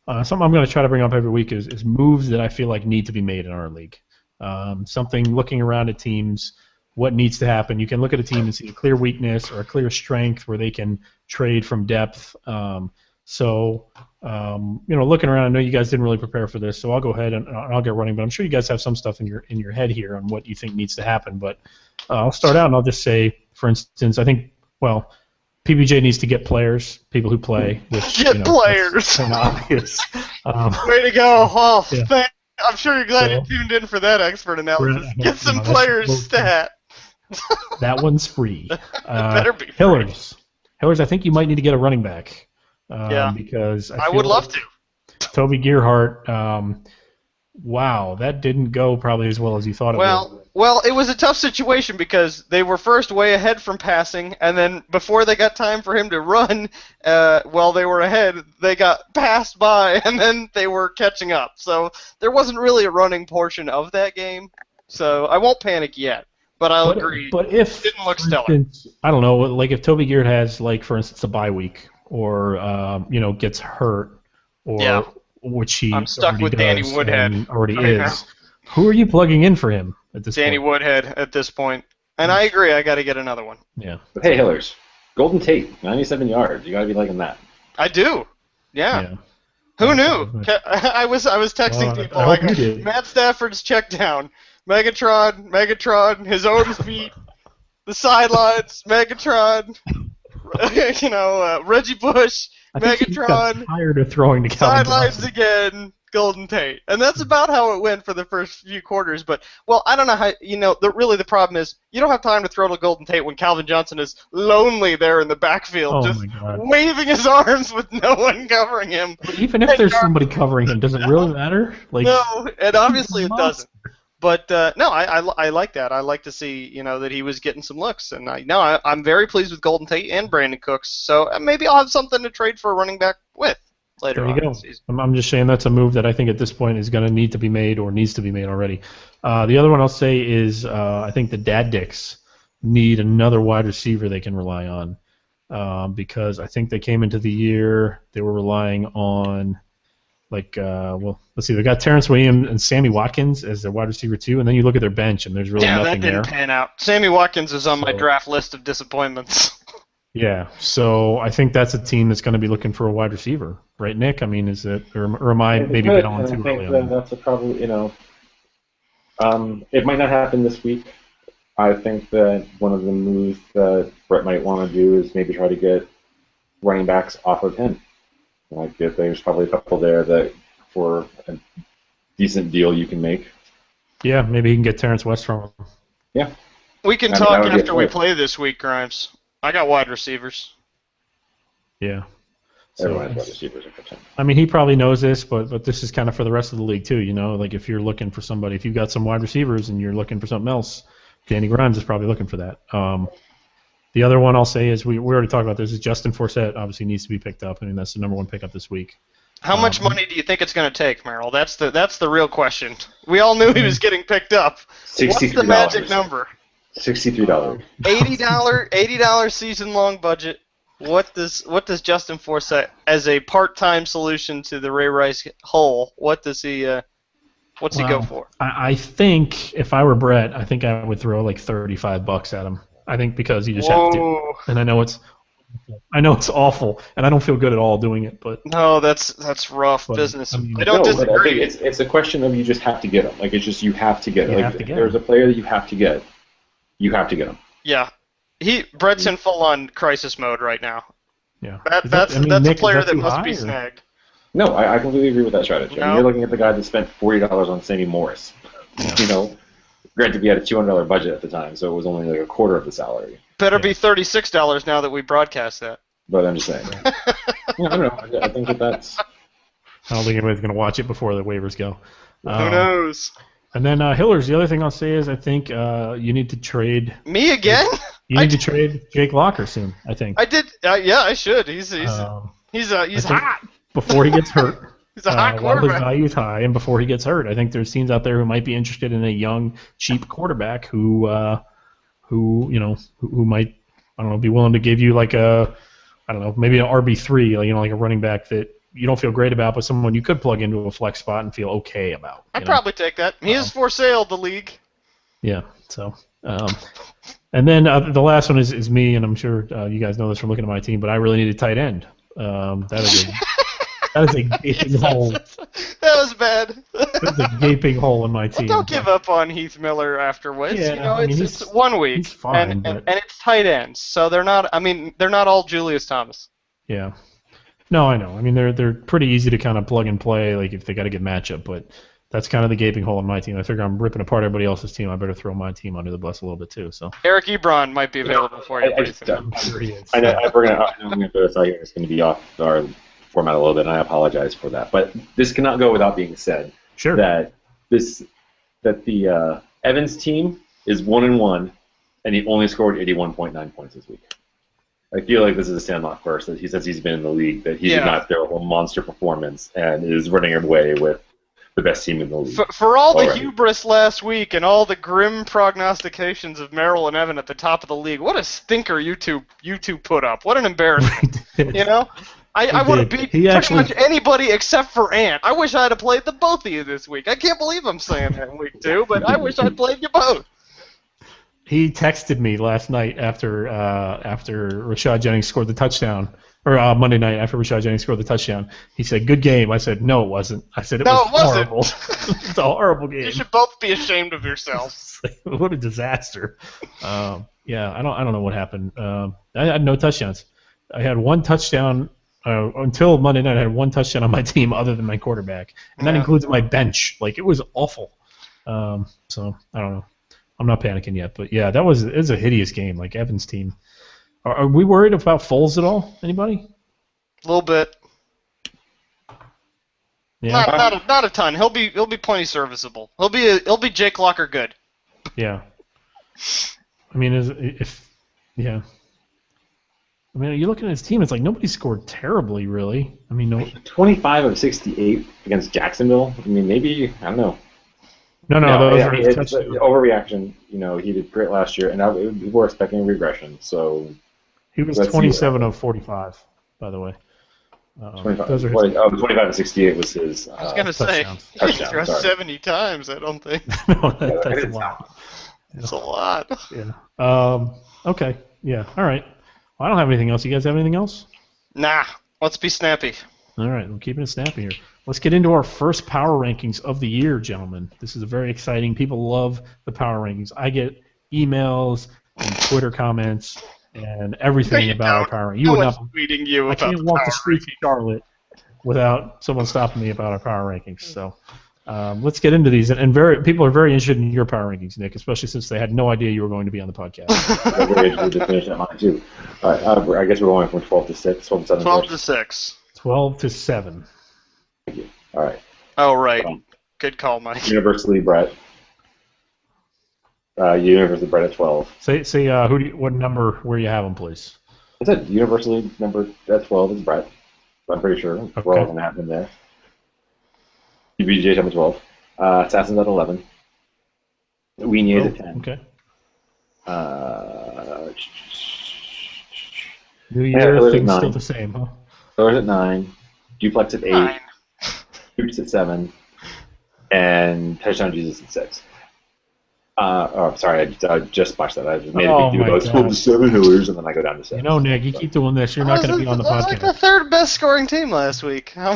something I'm going to try to bring up every week is moves that I feel like need to be made in our league. Something looking around at teams, what needs to happen. You can look at a team and see a clear weakness or a clear strength where they can trade from depth. Looking around, I know you guys didn't really prepare for this, so I'll go ahead and I'll get running. But I'm sure you guys have some stuff in your head here on what you think needs to happen. But I'll start out and I'll just say, for instance, I think. Well, PBJ needs to get players, people who play. Which, players. That's kind of obvious. Way to go! Oh, yeah. I'm sure you're glad you tuned in for that expert analysis. Get some players stat. That one's free. Better be free. Hillers, I think you might need to get a running back. Because I would love to. Toby Gerhart. Wow, that didn't go probably as well as you thought it would. Well, it was a tough situation because they were first way ahead from passing, and then before they got time for him to run, while they were ahead, they got passed by, and then they were catching up. So there wasn't really a running portion of that game. So I won't panic yet, but I'll agree. But if it didn't look stellar. Instance, I don't know, like if Toby Gerhart has, like for instance, a bye week, or gets hurt, or which he I'm stuck with Danny Woodhead already right is. now. Who are you plugging in for him at this Danny point? Woodhead at this point. And I agree, I got to get another one. Yeah. Hey, Hillers. Golden Tate, 97 yards. You got to be liking that. I do. Yeah. Who knew? I was texting people like Matt Stafford's check down, Megatron, his own feet, the sidelines, Megatron, Reggie Bush, Megatron, got tired of throwing to Calvin sidelines Johnson. again, Golden Tate, and that's about how it went for the first few quarters. But I don't know how. The problem is you don't have time to throw to Golden Tate when Calvin Johnson is lonely there in the backfield, just waving his arms with no one covering him. But even if there's somebody covering him, does it really matter? No, and obviously it doesn't. But no, I like that. I like to see that he was getting some looks, and I'm very pleased with Golden Tate and Brandon Cooks. So maybe I'll have something to trade for a running back with later there you on go. in the season. I'm just saying that's a move that I think at this point is going to need to be made or needs to be made already. The other one I'll say is I think the Dad Dicks need another wide receiver they can rely on because I think they came into the year they were relying on let's see, they got Terrence Williams and Sammy Watkins as their wide receiver too, and then you look at their bench and there's really nothing there. Yeah, that didn't pan out. Sammy Watkins is on my draft list of disappointments. Yeah, so I think that's a team that's going to be looking for a wide receiver, right, Nick? I mean, is it, or am I maybe getting on too early? I think that's probably, it might not happen this week. I think that one of the moves that Brett might want to do is maybe try to get running backs off of him. Like, there's probably a couple there that for a decent deal you can make. Yeah, maybe he can get Terrence West from him. Yeah. We can I mean, talk that would be after a we point. play this week, Grimes. I got wide receivers. Yeah. Everyone So, has wide receivers in September. I mean, he probably knows this, but this is kind of for the rest of the league too. You know, like if you're looking for somebody, if you've got some wide receivers and you're looking for something else, Danny Grimes is probably looking for that. The other one I'll say is we already talked about this is Justin Forsett obviously needs to be picked up. I mean, that's the number one pickup this week. How much money do you think it's going to take, Merrill? That's the real question. We all knew he was getting picked up. What's the $63. magic number? $63. $80 season-long budget. What does Justin Forsett, as a part-time solution to the Ray Rice hole, what's he go for? I think if I were Brett, I think I would throw like $35 at him. I think because you just have to. And I know it's awful, and I don't feel good at all doing it. But no, that's rough business. I mean, I don't But I disagree. think it's a question of you just have to get them. Like it's just you have to get them. You Like have to get there's a player that you have to get. You have to get them. Yeah, Brett's in full-on crisis mode right now. yeah, That's Nick, a player is that too must high, be or- snagged. No, I completely agree with that strategy. I No. mean, you're looking at the guy that spent $40 on Sammy Morris. You know, granted we had a $200 budget at the time, so it was only like a quarter of the salary. Better be $36 now that we broadcast that. But I'm just saying. Yeah, I don't know. I think that's. I don't think anybody's going to watch it before the waivers go. Who knows? And then Hillers, the other thing I'll say is I think you need to trade. Me again? You need to trade Jake Locker soon. I think. I did. Yeah, I should. He's Um, he's I think hot. before he gets hurt. He's a hot while his quarterback. value is high, and before he gets hurt, I think there's teams out there who might be interested in a young, cheap quarterback who might, I don't know, be willing to give you like maybe an RB3, like a running back that you don't feel great about, but someone you could plug into a flex spot and feel okay about. I'd probably take that. He is for sale, the league. Yeah. So, and then the last one is me, and I'm sure you guys know this from looking at my team, but I really need a tight end. That is a gaping hole. That was bad. That's a gaping hole in my team. Well, don't give up on Heath Miller afterwards. Yeah, It's 1 week, he's fine, and it's tight ends, so they're not. I mean, they're not all Julius Thomas. Yeah. No, I know. I mean, they're pretty easy to kind of plug and play, like if they got a good matchup, but that's kind of the gaping hole in my team. I figure I'm ripping apart everybody else's team. I better throw my team under the bus a little bit too. So Eric Ebron might be available for you. I'm sure he is. I know I'm going to throw this out here. It's going to be off our format a little bit, and I apologize for that. But this cannot go without being said. Sure. That the Evans team is 1-1, and he only scored 81.9 points this week. I feel like this is a Sandlot first. That he says he's been in the league, that he did not throw a monster performance and is running away with the best team in the league. For all the already. hubris last week and all the grim prognostications of Merrill and Evan at the top of the league, what a stinker you two put up. What an embarrassment. You know? I would have beat pretty much anybody except for Ant. I wish I'd have played the both of you this week. I can't believe I'm saying that in week 2, but I wish I'd played you both. He texted me last night after Rashad Jennings scored the touchdown, or Monday night after Rashad Jennings scored the touchdown. He said, "Good game." I said, "No, it wasn't." I said, "It was horrible." It's a horrible game. You should both be ashamed of yourselves. What a disaster. Yeah, I don't know what happened. I had no touchdowns. I had one touchdown until Monday night. I had one touchdown on my team other than my quarterback, and that includes my bench. Like it was awful. So I don't know. I'm not panicking yet, but yeah, it was a hideous game. Like Evans' team. Are we worried about Foles at all? Anybody? A little bit. Yeah. Not a ton. He'll be plenty serviceable. He'll be Jake Locker good. Yeah. I mean, yeah. I mean, you looking at his team, it's like nobody scored terribly, really. I mean, no. 25 of 68 against Jacksonville. I mean, maybe, I don't know. No, it's an overreaction. You know, he did great last year, and we were expecting a regression. So he was 27 of 45, by the way. 25. Those are his, the 25 of 68 was his. I was gonna say touchdown, he threw sorry. 70 times. I don't think no, that's a lot. it's a lot. Yeah. Okay. Yeah. All right. Well, I don't have anything else. You guys have anything else? Nah. Let's be snappy. All right. We're keeping it snappy here. Let's get into our first power rankings of the year, gentlemen. This is very exciting. People love the power rankings. I get emails and Twitter comments and everything about our power rankings. You would not tweeting you I about can't the walk power the streets of Charlotte without someone stopping me about our power rankings. So Let's get into these, and people are very interested in your power rankings, Nick, especially since they had no idea you were going to be on the podcast. I'm very interested to finish that mine too. All right, I guess we're going from 12 to 6, 12 to 7. 12 to 6. 12 to 7. Thank you. All right. Oh, right. Good call, Mike. Universally, Brett. Universally, Brett at 12. Say what number where you have them, please. I said universally number at 12 is Brett. I'm pretty sure we're all going to have him there. UBJ at 12. Assassins at 11. Weenie at 10. Okay. New Year, things still the same, huh? Thor's at 9. Duplex at 8. 9. Hoops at 7. And Touchdown Jesus at 6. Sorry, I just botched that. I just made a big deal about 12 to 7 Hillers, and then I go down to 6. You know, Nick, you keep doing this. You're not going to be on the podcast. That was like the third best scoring team last week. I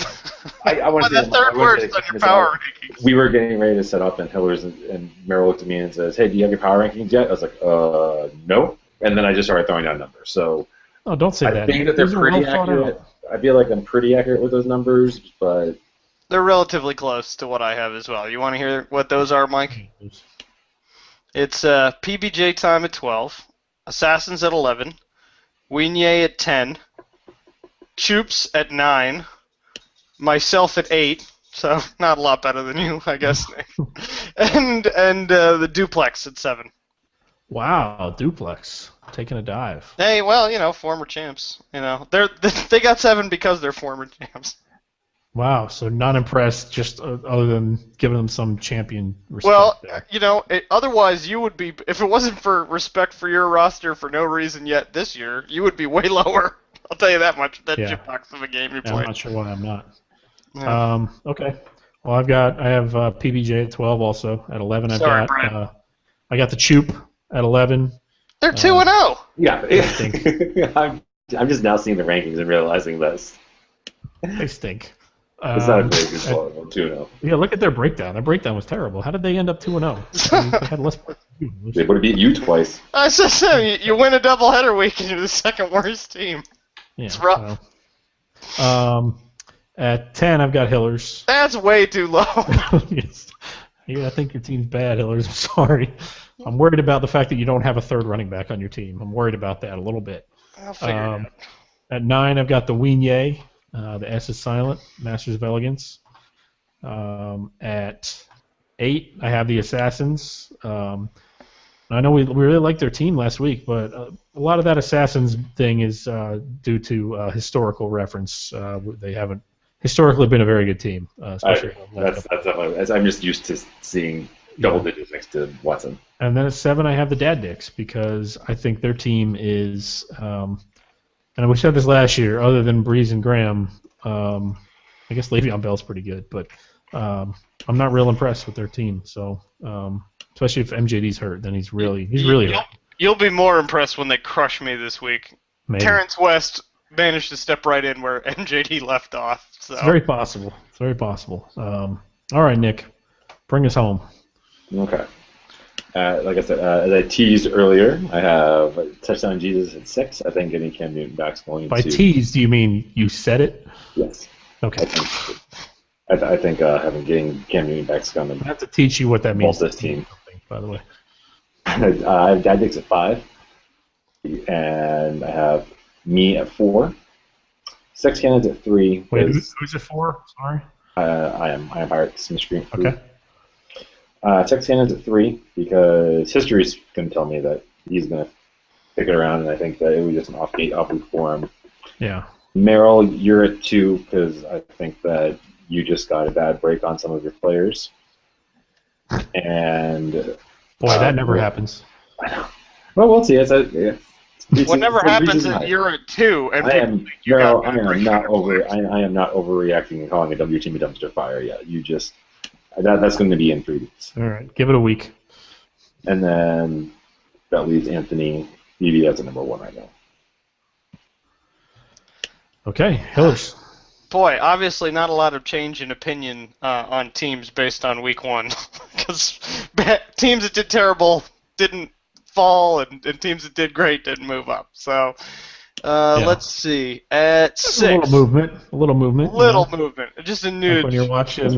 want to the third worst on your power rankings. We were getting ready to set up, and Hillers and Merrill looked at me and says, "Hey, do you have your power rankings yet?" I was like, no. And then I just started throwing down numbers. So oh, don't say that. I think that they're pretty accurate. I feel like I'm pretty accurate with those numbers, but they're relatively close to what I have as well. You want to hear what those are, Mike? It's PBJ time at 12, Assassins at 11, Weenie at 10, Choops at 9, myself at 8, so not a lot better than you, I guess, Nick. and the Duplex at 7. Wow, Duplex taking a dive. Hey, well, former champs. They got 7 because they're former champs. Wow, so not impressed, just other than giving them some champion respect. Well, there. otherwise you would be, if it wasn't for respect for your roster for no reason yet this year, you would be way lower. I'll tell you that much. That jukebox of a game you played. I'm not sure why I'm not. Yeah. Okay. Well, I have PBJ at 12 also. At 11, I got the Choop at 11. They're 2-0. Yeah. I'm just now seeing the rankings and realizing this. They stink. It's not a very good score. 2-0. Yeah, look at their breakdown. Their breakdown was terrible. How did they end up 2-0? They had less points than you. They would have beat you twice. I said you win a doubleheader week and you're the second worst team. Yeah, it's rough. Well, at 10, I've got Hillers. That's way too low. Yes. Yeah, I think your team's bad, Hillers. I'm sorry. I'm worried about the fact that you don't have a third running back on your team. I'm worried about that a little bit. I'll figure it out. At 9, I've got the Weenie. The S is silent, Masters of Elegance. At 8, I have the Assassins. I know we really liked their team last week, but a lot of that Assassins thing is due to historical reference. They haven't historically been a very good team. Especially that's definitely. I'm just used to seeing double digits next to Watson. And then at 7, I have the Dad Dicks because I think their team is. And we said this last year, other than Breeze and Graham, I guess Le'Veon Bell's pretty good, but I'm not real impressed with their team. So, especially if MJD's hurt, then he's really hurt. You'll be more impressed when they crush me this week. Maybe. Terrence West managed to step right in where MJD left off. So. It's very possible. It's very possible. All right, Nick, bring us home. Okay. Like I said, as I teased earlier, I have Touchdown Jesus at 6. I think getting Cam Newton back is going to... By teased, do you mean you said it? Yes. Okay. I think getting Cam Newton back is going to... I have to teach you what that means. This team. By the way. I have Dad Dicks at 5. And I have me at 4. Sex Cannons at 3. Wait, who's at 4? Sorry. I am Pirates in the screen. Okay. Sex Cannon's at 3 because history's going to tell me that he's going to pick it around, and I think that it was just an off week for him. Yeah. Merrill, you're at 2 because I think that you just got a bad break on some of your players. And boy, that never happens. I know. Well, we'll see. What never happens is you're at 2, and I am not overreacting and calling a W team a dumpster fire yet. You just. That's going to be in 3 weeks. All right, give it a week. And then that leaves Anthony BB as a number 1 right now. Okay, Hillers. Boy, obviously not a lot of change in opinion on teams based on week 1. Because teams that did terrible didn't fall, and teams that did great didn't move up. So Let's see. At Just 6. a little movement. Little movement. Just a Like nudge. when you're watching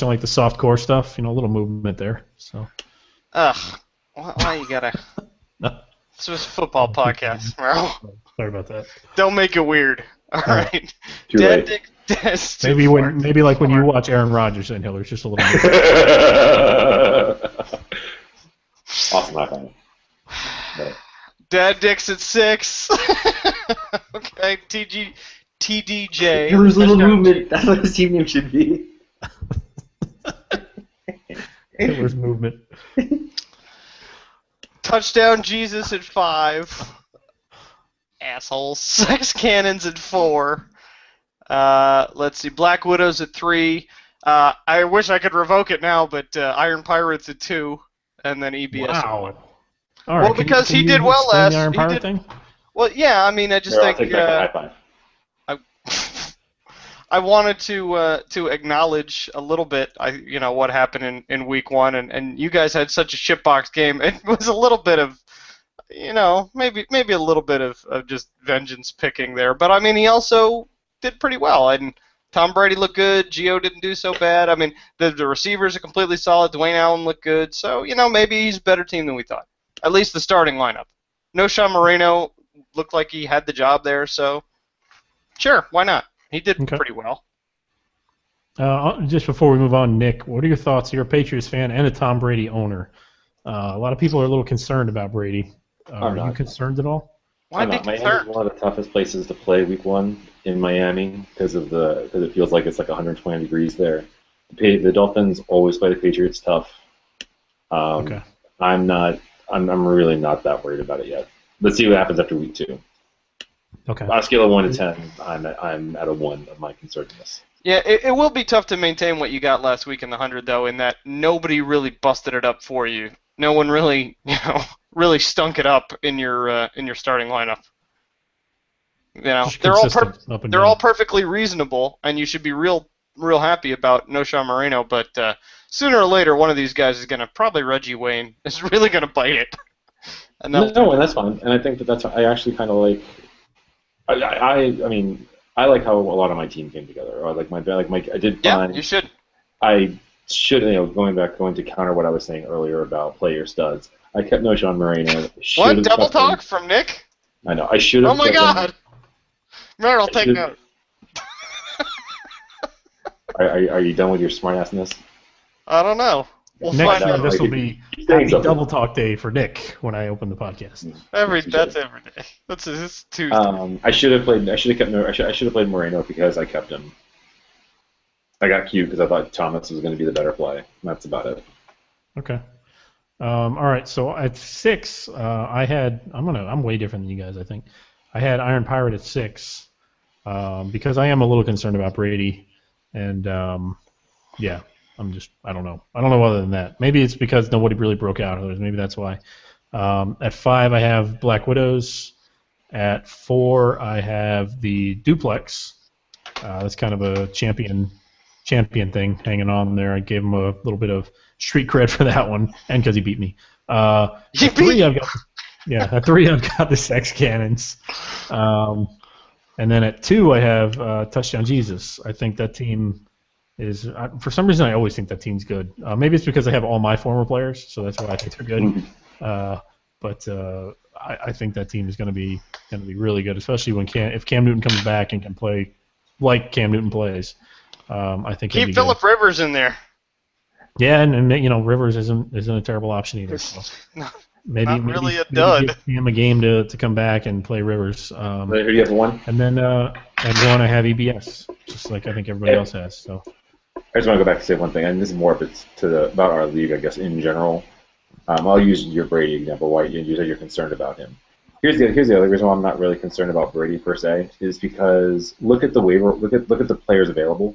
like the soft core stuff, a little movement there. So. Ugh. Why you gotta? No. This was a football podcast, bro. Sorry about that. Don't make it weird. All right. Too late. Maybe like when you watch Aaron Rodgers and Hillers, just a little bit. Awesome high five. Right. Dad Dicks at 6. Okay. TDJ. There was little movement. That's what his team name should be. Hillers movement. Touchdown Jesus at 5. Assholes. Sex Cannons at 4. Let's see. Black Widows at 3. I wish I could revoke it now, but Iron Pirates at 2. And then EBS at 1. All right. Well, because he did well last. The Iron Pirate thing? Well, yeah. I mean, I just Here, think. I'll take back a high five. I wanted to acknowledge a little bit, what happened in week 1, and you guys had such a shitbox game. It was a little bit of, maybe a little bit of just vengeance picking there. But I mean, he also did pretty well, and Tom Brady looked good. Gio didn't do so bad. I mean, the receivers are completely solid. Dwayne Allen looked good. So maybe he's a better team than we thought. At least the starting lineup. No Sean Moreno looked like he had the job there. So sure, why not? He did pretty well. Just before we move on, Nick, what are your thoughts? You're a Patriots fan and a Tom Brady owner. A lot of people are a little concerned about Brady. Are you concerned at all? Why be Miami concerned? is one of the toughest places to play week 1 in Miami because it feels like it's like 120 degrees there. The Dolphins always play the Patriots tough. Okay. I'm really not that worried about it yet. Let's see what happens after week 2. Okay. On a scale of 1 to 10, I'm at a 1 of my concernedness. Yeah, it will be tough to maintain what you got last week in the 100, though, in that nobody really busted it up for you. No one really, really stunk it up in your starting lineup. They're all perfectly reasonable, and you should be real happy about no Sean Moreno. But sooner or later, one of these guys is gonna probably Reggie Wayne is really gonna bite it. And and that's fine. And I think that's I actually kind of like. I mean, I like how a lot of my team came together. Or I did fine. Yeah, you should. I should, going to counter what I was saying earlier about player studs. I kept no Sean Moreno. What? Double talk from Nick? I know. I should have. Oh my God! Merrill, take note. Are you done with your smartassness? I don't know. We'll Next find year, out. this will be happy double talk day for Nick when I open the podcast. That's every day. It's Tuesday. I should have played Moreno because I kept him. I got cute because I thought Thomas was going to be the better play. That's about it. Okay. All right. So at 6, I'm way different than you guys. I think I had Iron Pirate at 6 because I am a little concerned about Brady, and yeah. I don't know. I don't know other than that. Maybe it's because nobody really broke out. Maybe that's why. At 5, I have Black Widows. At 4, I have the Duplex. That's kind of a champion thing hanging on there. I gave him a little bit of street cred for that one, and because he beat me. At 3, I've got the Sex Cannons. And then at 2, I have Touchdown Jesus. I think that team is for some reason I always think that team's good. Maybe it's because I have all my former players, so that's why I think they're good. But I think that team is going to be really good, especially if Cam Newton comes back and can play like Cam Newton plays. I think keep Phillip Rivers in there. Yeah, and Rivers isn't a terrible option either. So maybe really a dud. Give him a game to come back and play Rivers. Who do you have 1? And then at 1 I have EBS, just like I think everybody else has. So. I just want to go back and say one thing, and this is more of it's about our league, I guess, in general. I'll use your Brady example. Why you said you're concerned about him. Here's the other reason why I'm not really concerned about Brady per se is because look at the waiver, look at the players available,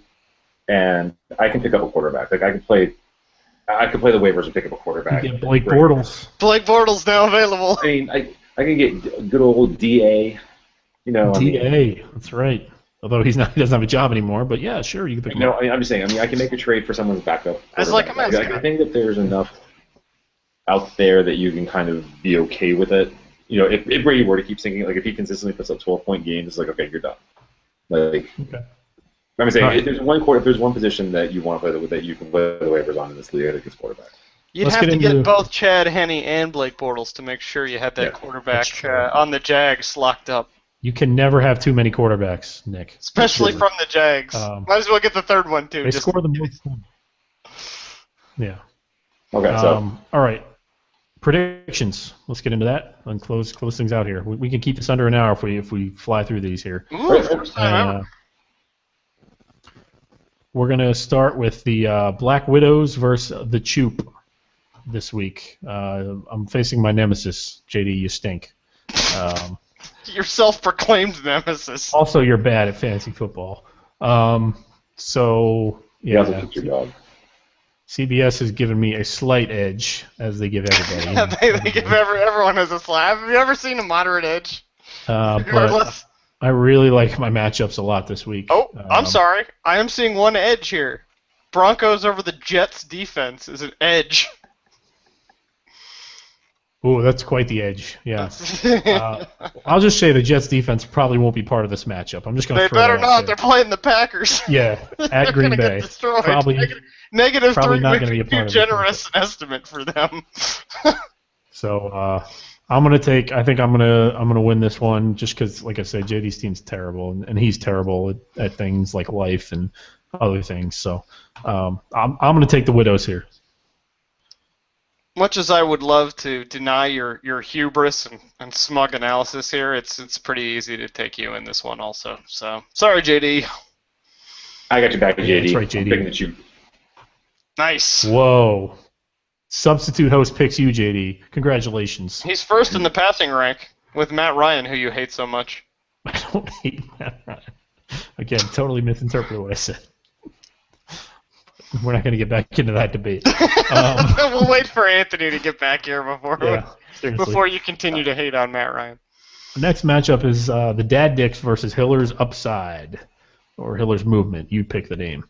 and I can pick up a quarterback. Like I could play the waivers and pick up a quarterback. You get Blake Bortles. Blake Bortles now available. I mean, I can get good old DA. DA, that's right. Although he doesn't have a job anymore, but yeah, sure, you can pick him up. I'm just saying. I can make a trade for someone's backup. As like a mascot. I think that there's enough out there that you can kind of be okay with it. if Brady were to keep sinking, like if he consistently puts up 12-point games, it's like, okay, you're done. Like, Okay. I'm saying, Right. if there's one position that you want to play that you can play the waivers on in this league, I think it's quarterback. You'd Let's have get to get into- both Chad Henne and Blake Bortles to make sure you had that Yeah, quarterback that's true. on the Jags locked up. You can never have too many quarterbacks, Nick. Especially from the Jags. Might as well get the third one, too. They just score the most points. Yeah. Okay, so All right. Predictions. Let's get into that and close things out here. We can keep this under an hour if we fly through these here. Ooh, first time ever. We're gonna start with the Black Widows versus the Choop this week. I'm facing my nemesis, JD. You stink. Your self-proclaimed nemesis. Also, you're bad at fantasy football. So you also yeah, took your dog. CBS has given me a slight edge, as they give everybody. they give everyone has a slap. Have you ever seen a moderate edge? But I really like my matchups a lot this week. Oh, I'm sorry. I am seeing one edge here. Broncos over the Jets defense is an edge. Oh, that's quite the edge. Yeah. I'll just say the Jets defense probably won't be part of this matchup. I'm just going to They throw better that out not. there. They're playing the Packers. Yeah, at They're Green gonna Bay. Get destroyed. Probably negative probably 3 not would gonna be be a part too of it. generous an estimate for them. So I'm gonna take. I think I'm gonna win this one just because, like I said, JD's team's terrible, and he's terrible at things like life and other things. So I'm gonna take the Widows here. Much as I would love to deny your hubris and smug analysis here, it's pretty easy to take you in this one also. So sorry, JD. I got you back, JD. That's right, JD. I'm picking the Choop. Nice. Whoa. Substitute host picks you, JD. Congratulations. He's first in the passing rank with Matt Ryan, who you hate so much. I don't hate Matt Ryan. Again, totally misinterpreted what I said. We're not going to get back into that debate. We'll wait for Anthony to get back here seriously. before you continue to hate on Matt Ryan. The next matchup is the Dad Dicks versus Hiller's Upside, or Hiller's Movement. You pick the name.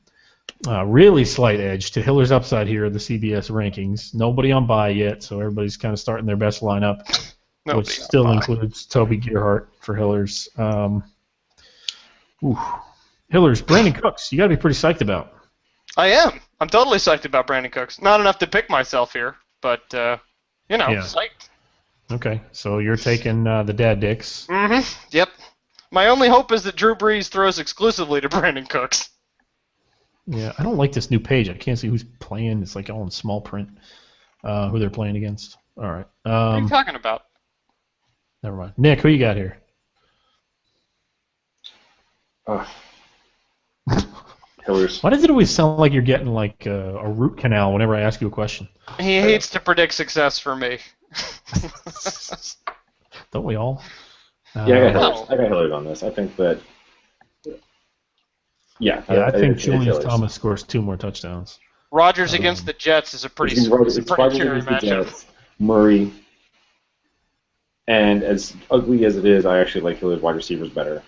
Really slight edge to Hiller's Upside here in the CBS rankings. Nobody on bye yet, so everybody's kind of starting their best lineup, which still includes Toby Gerhart for Hiller's. Hiller's, Brandon Cooks, you got to be pretty psyched about. I am. I'm totally psyched about Brandon Cooks. Not enough to pick myself here, but, psyched. Okay, so you're taking the Dad Dicks. Mm-hmm. Yep. My only hope is that Drew Brees throws exclusively to Brandon Cooks. Yeah, I don't like this new page. I can't see who's playing. It's like all in small print, who they're playing against. All right. What are you talking about? Never mind. Nick, who you got here? Hillers. Why does it always sound like you're getting like a root canal whenever I ask you a question? He hates to predict success for me. Don't we all? Yeah, I got Hillers on this. I think that. Yeah, I think it's Julius Hillers. Thomas scores 2 more touchdowns. Rodgers against the Jets is a pretty scary matchup. Jets, Murray, and as ugly as it is, I actually like Hiller's wide receivers better.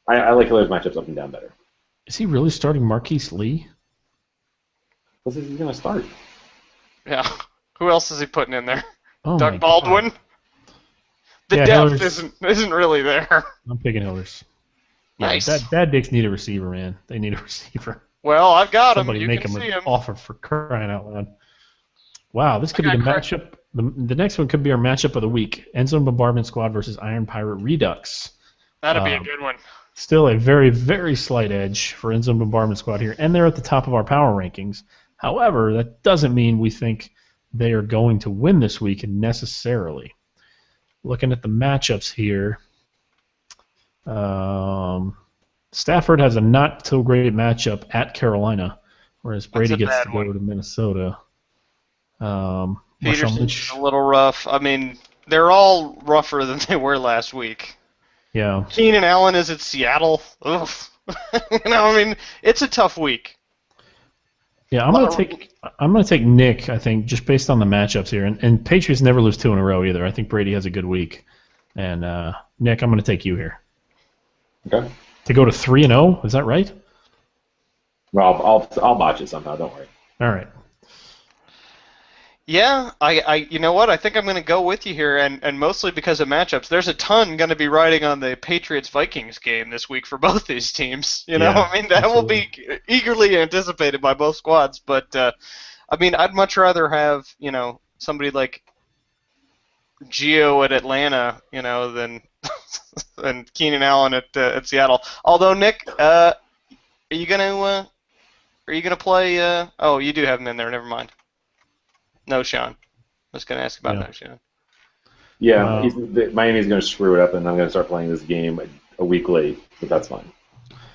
I like Hiller's matchups up and down better. Is he really starting Marquise Lee? What's he going to start? Yeah. Who else is he putting in there? Oh Doug my Baldwin? God. The Yeah, depth Hillers. isn't really there. I'm picking Hillers. Yeah, Nice. Dad Dicks need a receiver, man. They need a receiver. Well, I've got him. Somebody You make can him see an him. offer for crying out loud. Wow, this could be the got matchup. The next one could be our matchup of the week. Endzone Bombardment Squad versus Iron Pirate Redux. That'd be a good one. Still a very, very slight edge for Endzone Bombardment Squad here, and they're at the top of our power rankings. However, that doesn't mean we think they are going to win this week necessarily. Looking at the matchups here, Stafford has a not so great matchup at Carolina, whereas Brady gets to go to Minnesota. Marshawn Peterson's Lynch, a little rough. I mean, they're all rougher than they were last week. yeah. Keenan Allen is at Seattle. Oof. I mean, it's a tough week. Yeah, I'm gonna take Nick. I think just based on the matchups here, and Patriots never lose 2 in a row either. I think Brady has a good week, and Nick, I'm gonna take you here. Okay. To go to 3-0, is that right? Well, I'll botch it somehow. Don't worry. All right. Yeah, you know what? I think I'm going to go with you here, and mostly because of matchups. There's a ton going to be riding on the Patriots-Vikings game this week for both these teams. You know, Yeah, I mean, that will be eagerly anticipated by both squads. But I mean, I'd much rather have somebody like Gio at Atlanta, than Keenan Allen at Seattle. Although Nick, are you gonna play? Oh, you do have him in there. Never mind. No, Sean. I was going to ask about no, Sean. Yeah, Miami's going to screw it up, and I'm going to start playing this game a week late, but that's fine.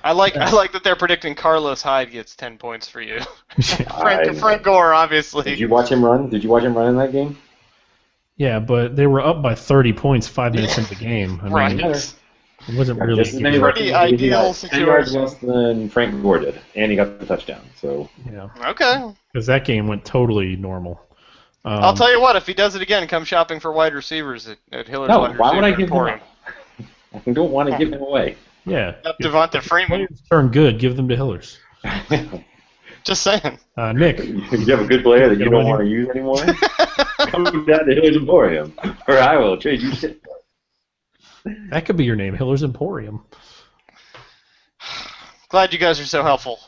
I like that they're predicting Carlos Hyde gets 10 points for you. Frank Gore, obviously. Did you watch him run? Did you watch him run in that game? Yeah, but they were up by 30 points 5 minutes into the game. I mean, it wasn't really a pretty ideal situation. 10 yards less than Frank Gore did, and he got the touchdown. So yeah. Okay. Because that game went totally normal. I'll tell you what, if he does it again, come shopping for wide receivers at Hiller's Wide Receiver. Why would I give him up? I don't want to give him away. Yeah. Devonta Freeman. If turn good, give them to Hillers. Just saying. Nick. You have a good player that you don't want to use anymore? Come down to Hiller's Emporium, or I will trade you shit. That could be your name, Hiller's Emporium. Glad you guys are so helpful.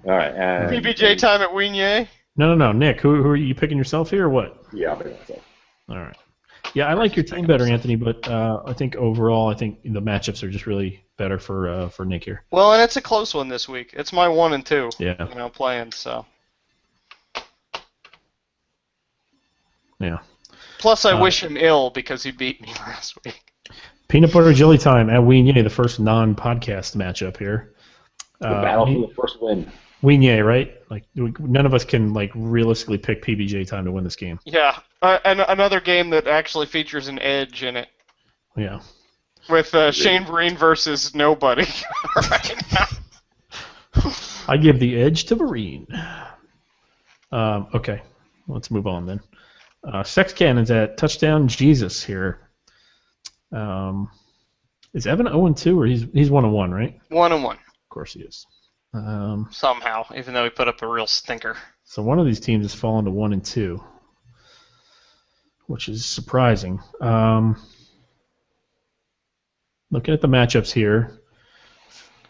All right. PBJ time at Weenye. No. Nick, who are you picking yourself here or what? Yeah, I'll pick myself. All right. Yeah, I like your team better, Anthony, but I think overall, the matchups are just really better for Nick here. Well, and it's a close one this week. It's my 1 and 2. Yeah. Playing, so. Yeah. Plus, I wish him ill because he beat me last week. Peanut butter jelly time at Weenye, the first non-podcast matchup here. The battle for the first win. Weenye, right? Like none of us can realistically pick PBJ time to win this game. Yeah, and another game that actually features an edge in it. Yeah. With Shane Vereen versus nobody right now. I give the edge to Vereen. Okay, let's move on then. Sex Cannon's at touchdown Jesus here. Is Evan 0-2 or he's 1-1, right? 1-1. Of course he is. Somehow, even though he put up a real stinker. So one of these teams has fallen to 1-2, which is surprising. Looking at the matchups here,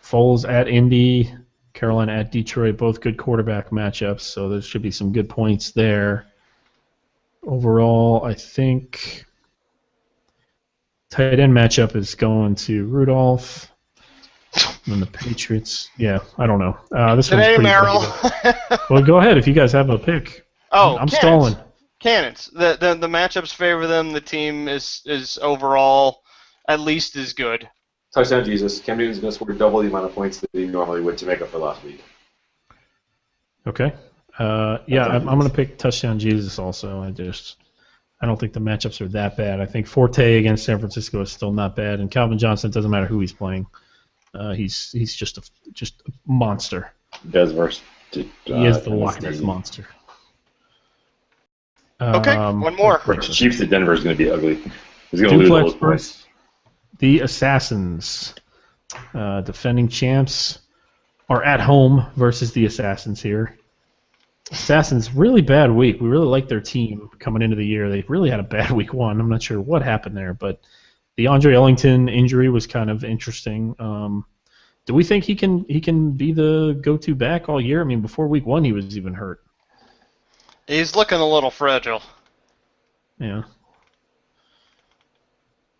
Foles at Indy, Carolina at Detroit, both good quarterback matchups, so there should be some good points there. Overall, I think tight end matchup is going to Rudolph. And the Patriots, yeah, I don't know. This one's pretty Merrill. Well, go ahead if you guys have a pick. I'm stalling. Cannons. The matchups favor them. The team is overall at least as good. Touchdown Jesus. Cam Newton's going to score double the amount of points that he normally would to make up for last week. Okay. Yeah, I'm going to pick touchdown Jesus also. I don't think the matchups are that bad. I think Forte against San Francisco is still not bad, and Calvin Johnson, it doesn't matter who he's playing. He's just a monster. Does versus. He is the Loch Ness monster. Okay, one more. Chiefs at Denver is going to be ugly. He's going to lose all those points. The Assassins, defending champs, are at home versus the Assassins here. Assassins, really bad week. We really like their team coming into the year. They really had a bad week 1. I'm not sure what happened there, but the Andre Ellington injury was kind of interesting. Do we think he can be the go-to back all year? I mean, before week 1, he was even hurt. He's looking a little fragile. Yeah.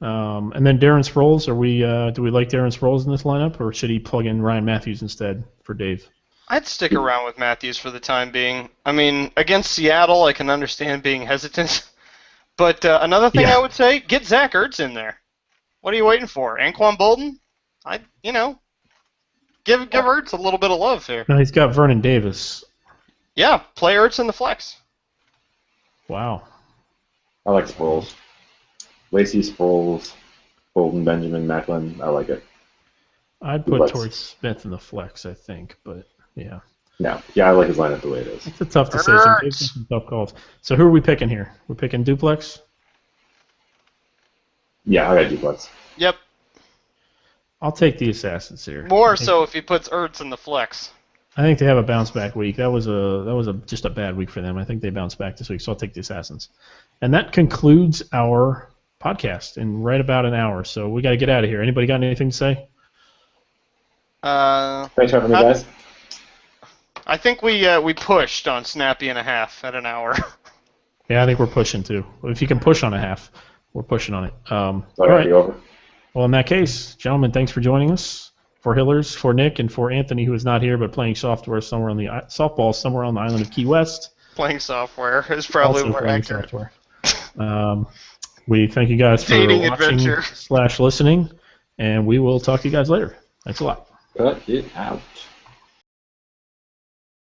And then Darren Sproles, do we like Darren Sproles in this lineup, or should he plug in Ryan Matthews instead for Dave? I'd stick around with Matthews for the time being. I mean, against Seattle, I can understand being hesitant. But another thing I would say, get Zach Ertz in there. What are you waiting for? Anquan Bolden? Give Ertz a little bit of love here. No, he's got Vernon Davis. Yeah, play Ertz in the flex. Wow. I like Sproles. Lacey, Sproles, Bolden, Benjamin, Macklin. I like it. I'd put Torrey Smith in the flex, I think, but yeah. No, yeah, I like his lineup the way it is. It's a tough decision. Some tough calls. So who are we picking here? We're picking Duplex? Yeah, I got Duplex. Yep. I'll take the Assassins here. More so if he puts Ertz in the flex. I think they have a bounce back week. That was just a bad week for them. I think they bounced back this week, so I'll take the Assassins. And that concludes our podcast in right about an hour. So we got to get out of here. Anybody got anything to say? Thanks for having me, guys. I think we pushed on Snappy and a half at an hour. Yeah, I think we're pushing too. If you can push on a half, we're pushing on it. All Alright, right. over. Well, in that case, gentlemen, thanks for joining us. For Hillers, for Nick, and for Anthony, who is not here but playing softball somewhere on the island of Key West. Playing software is probably Also more playing accurate. software. We thank you guys for Dating watching adventure. / listening, and we will talk to you guys later. Thanks a lot. Cut it out.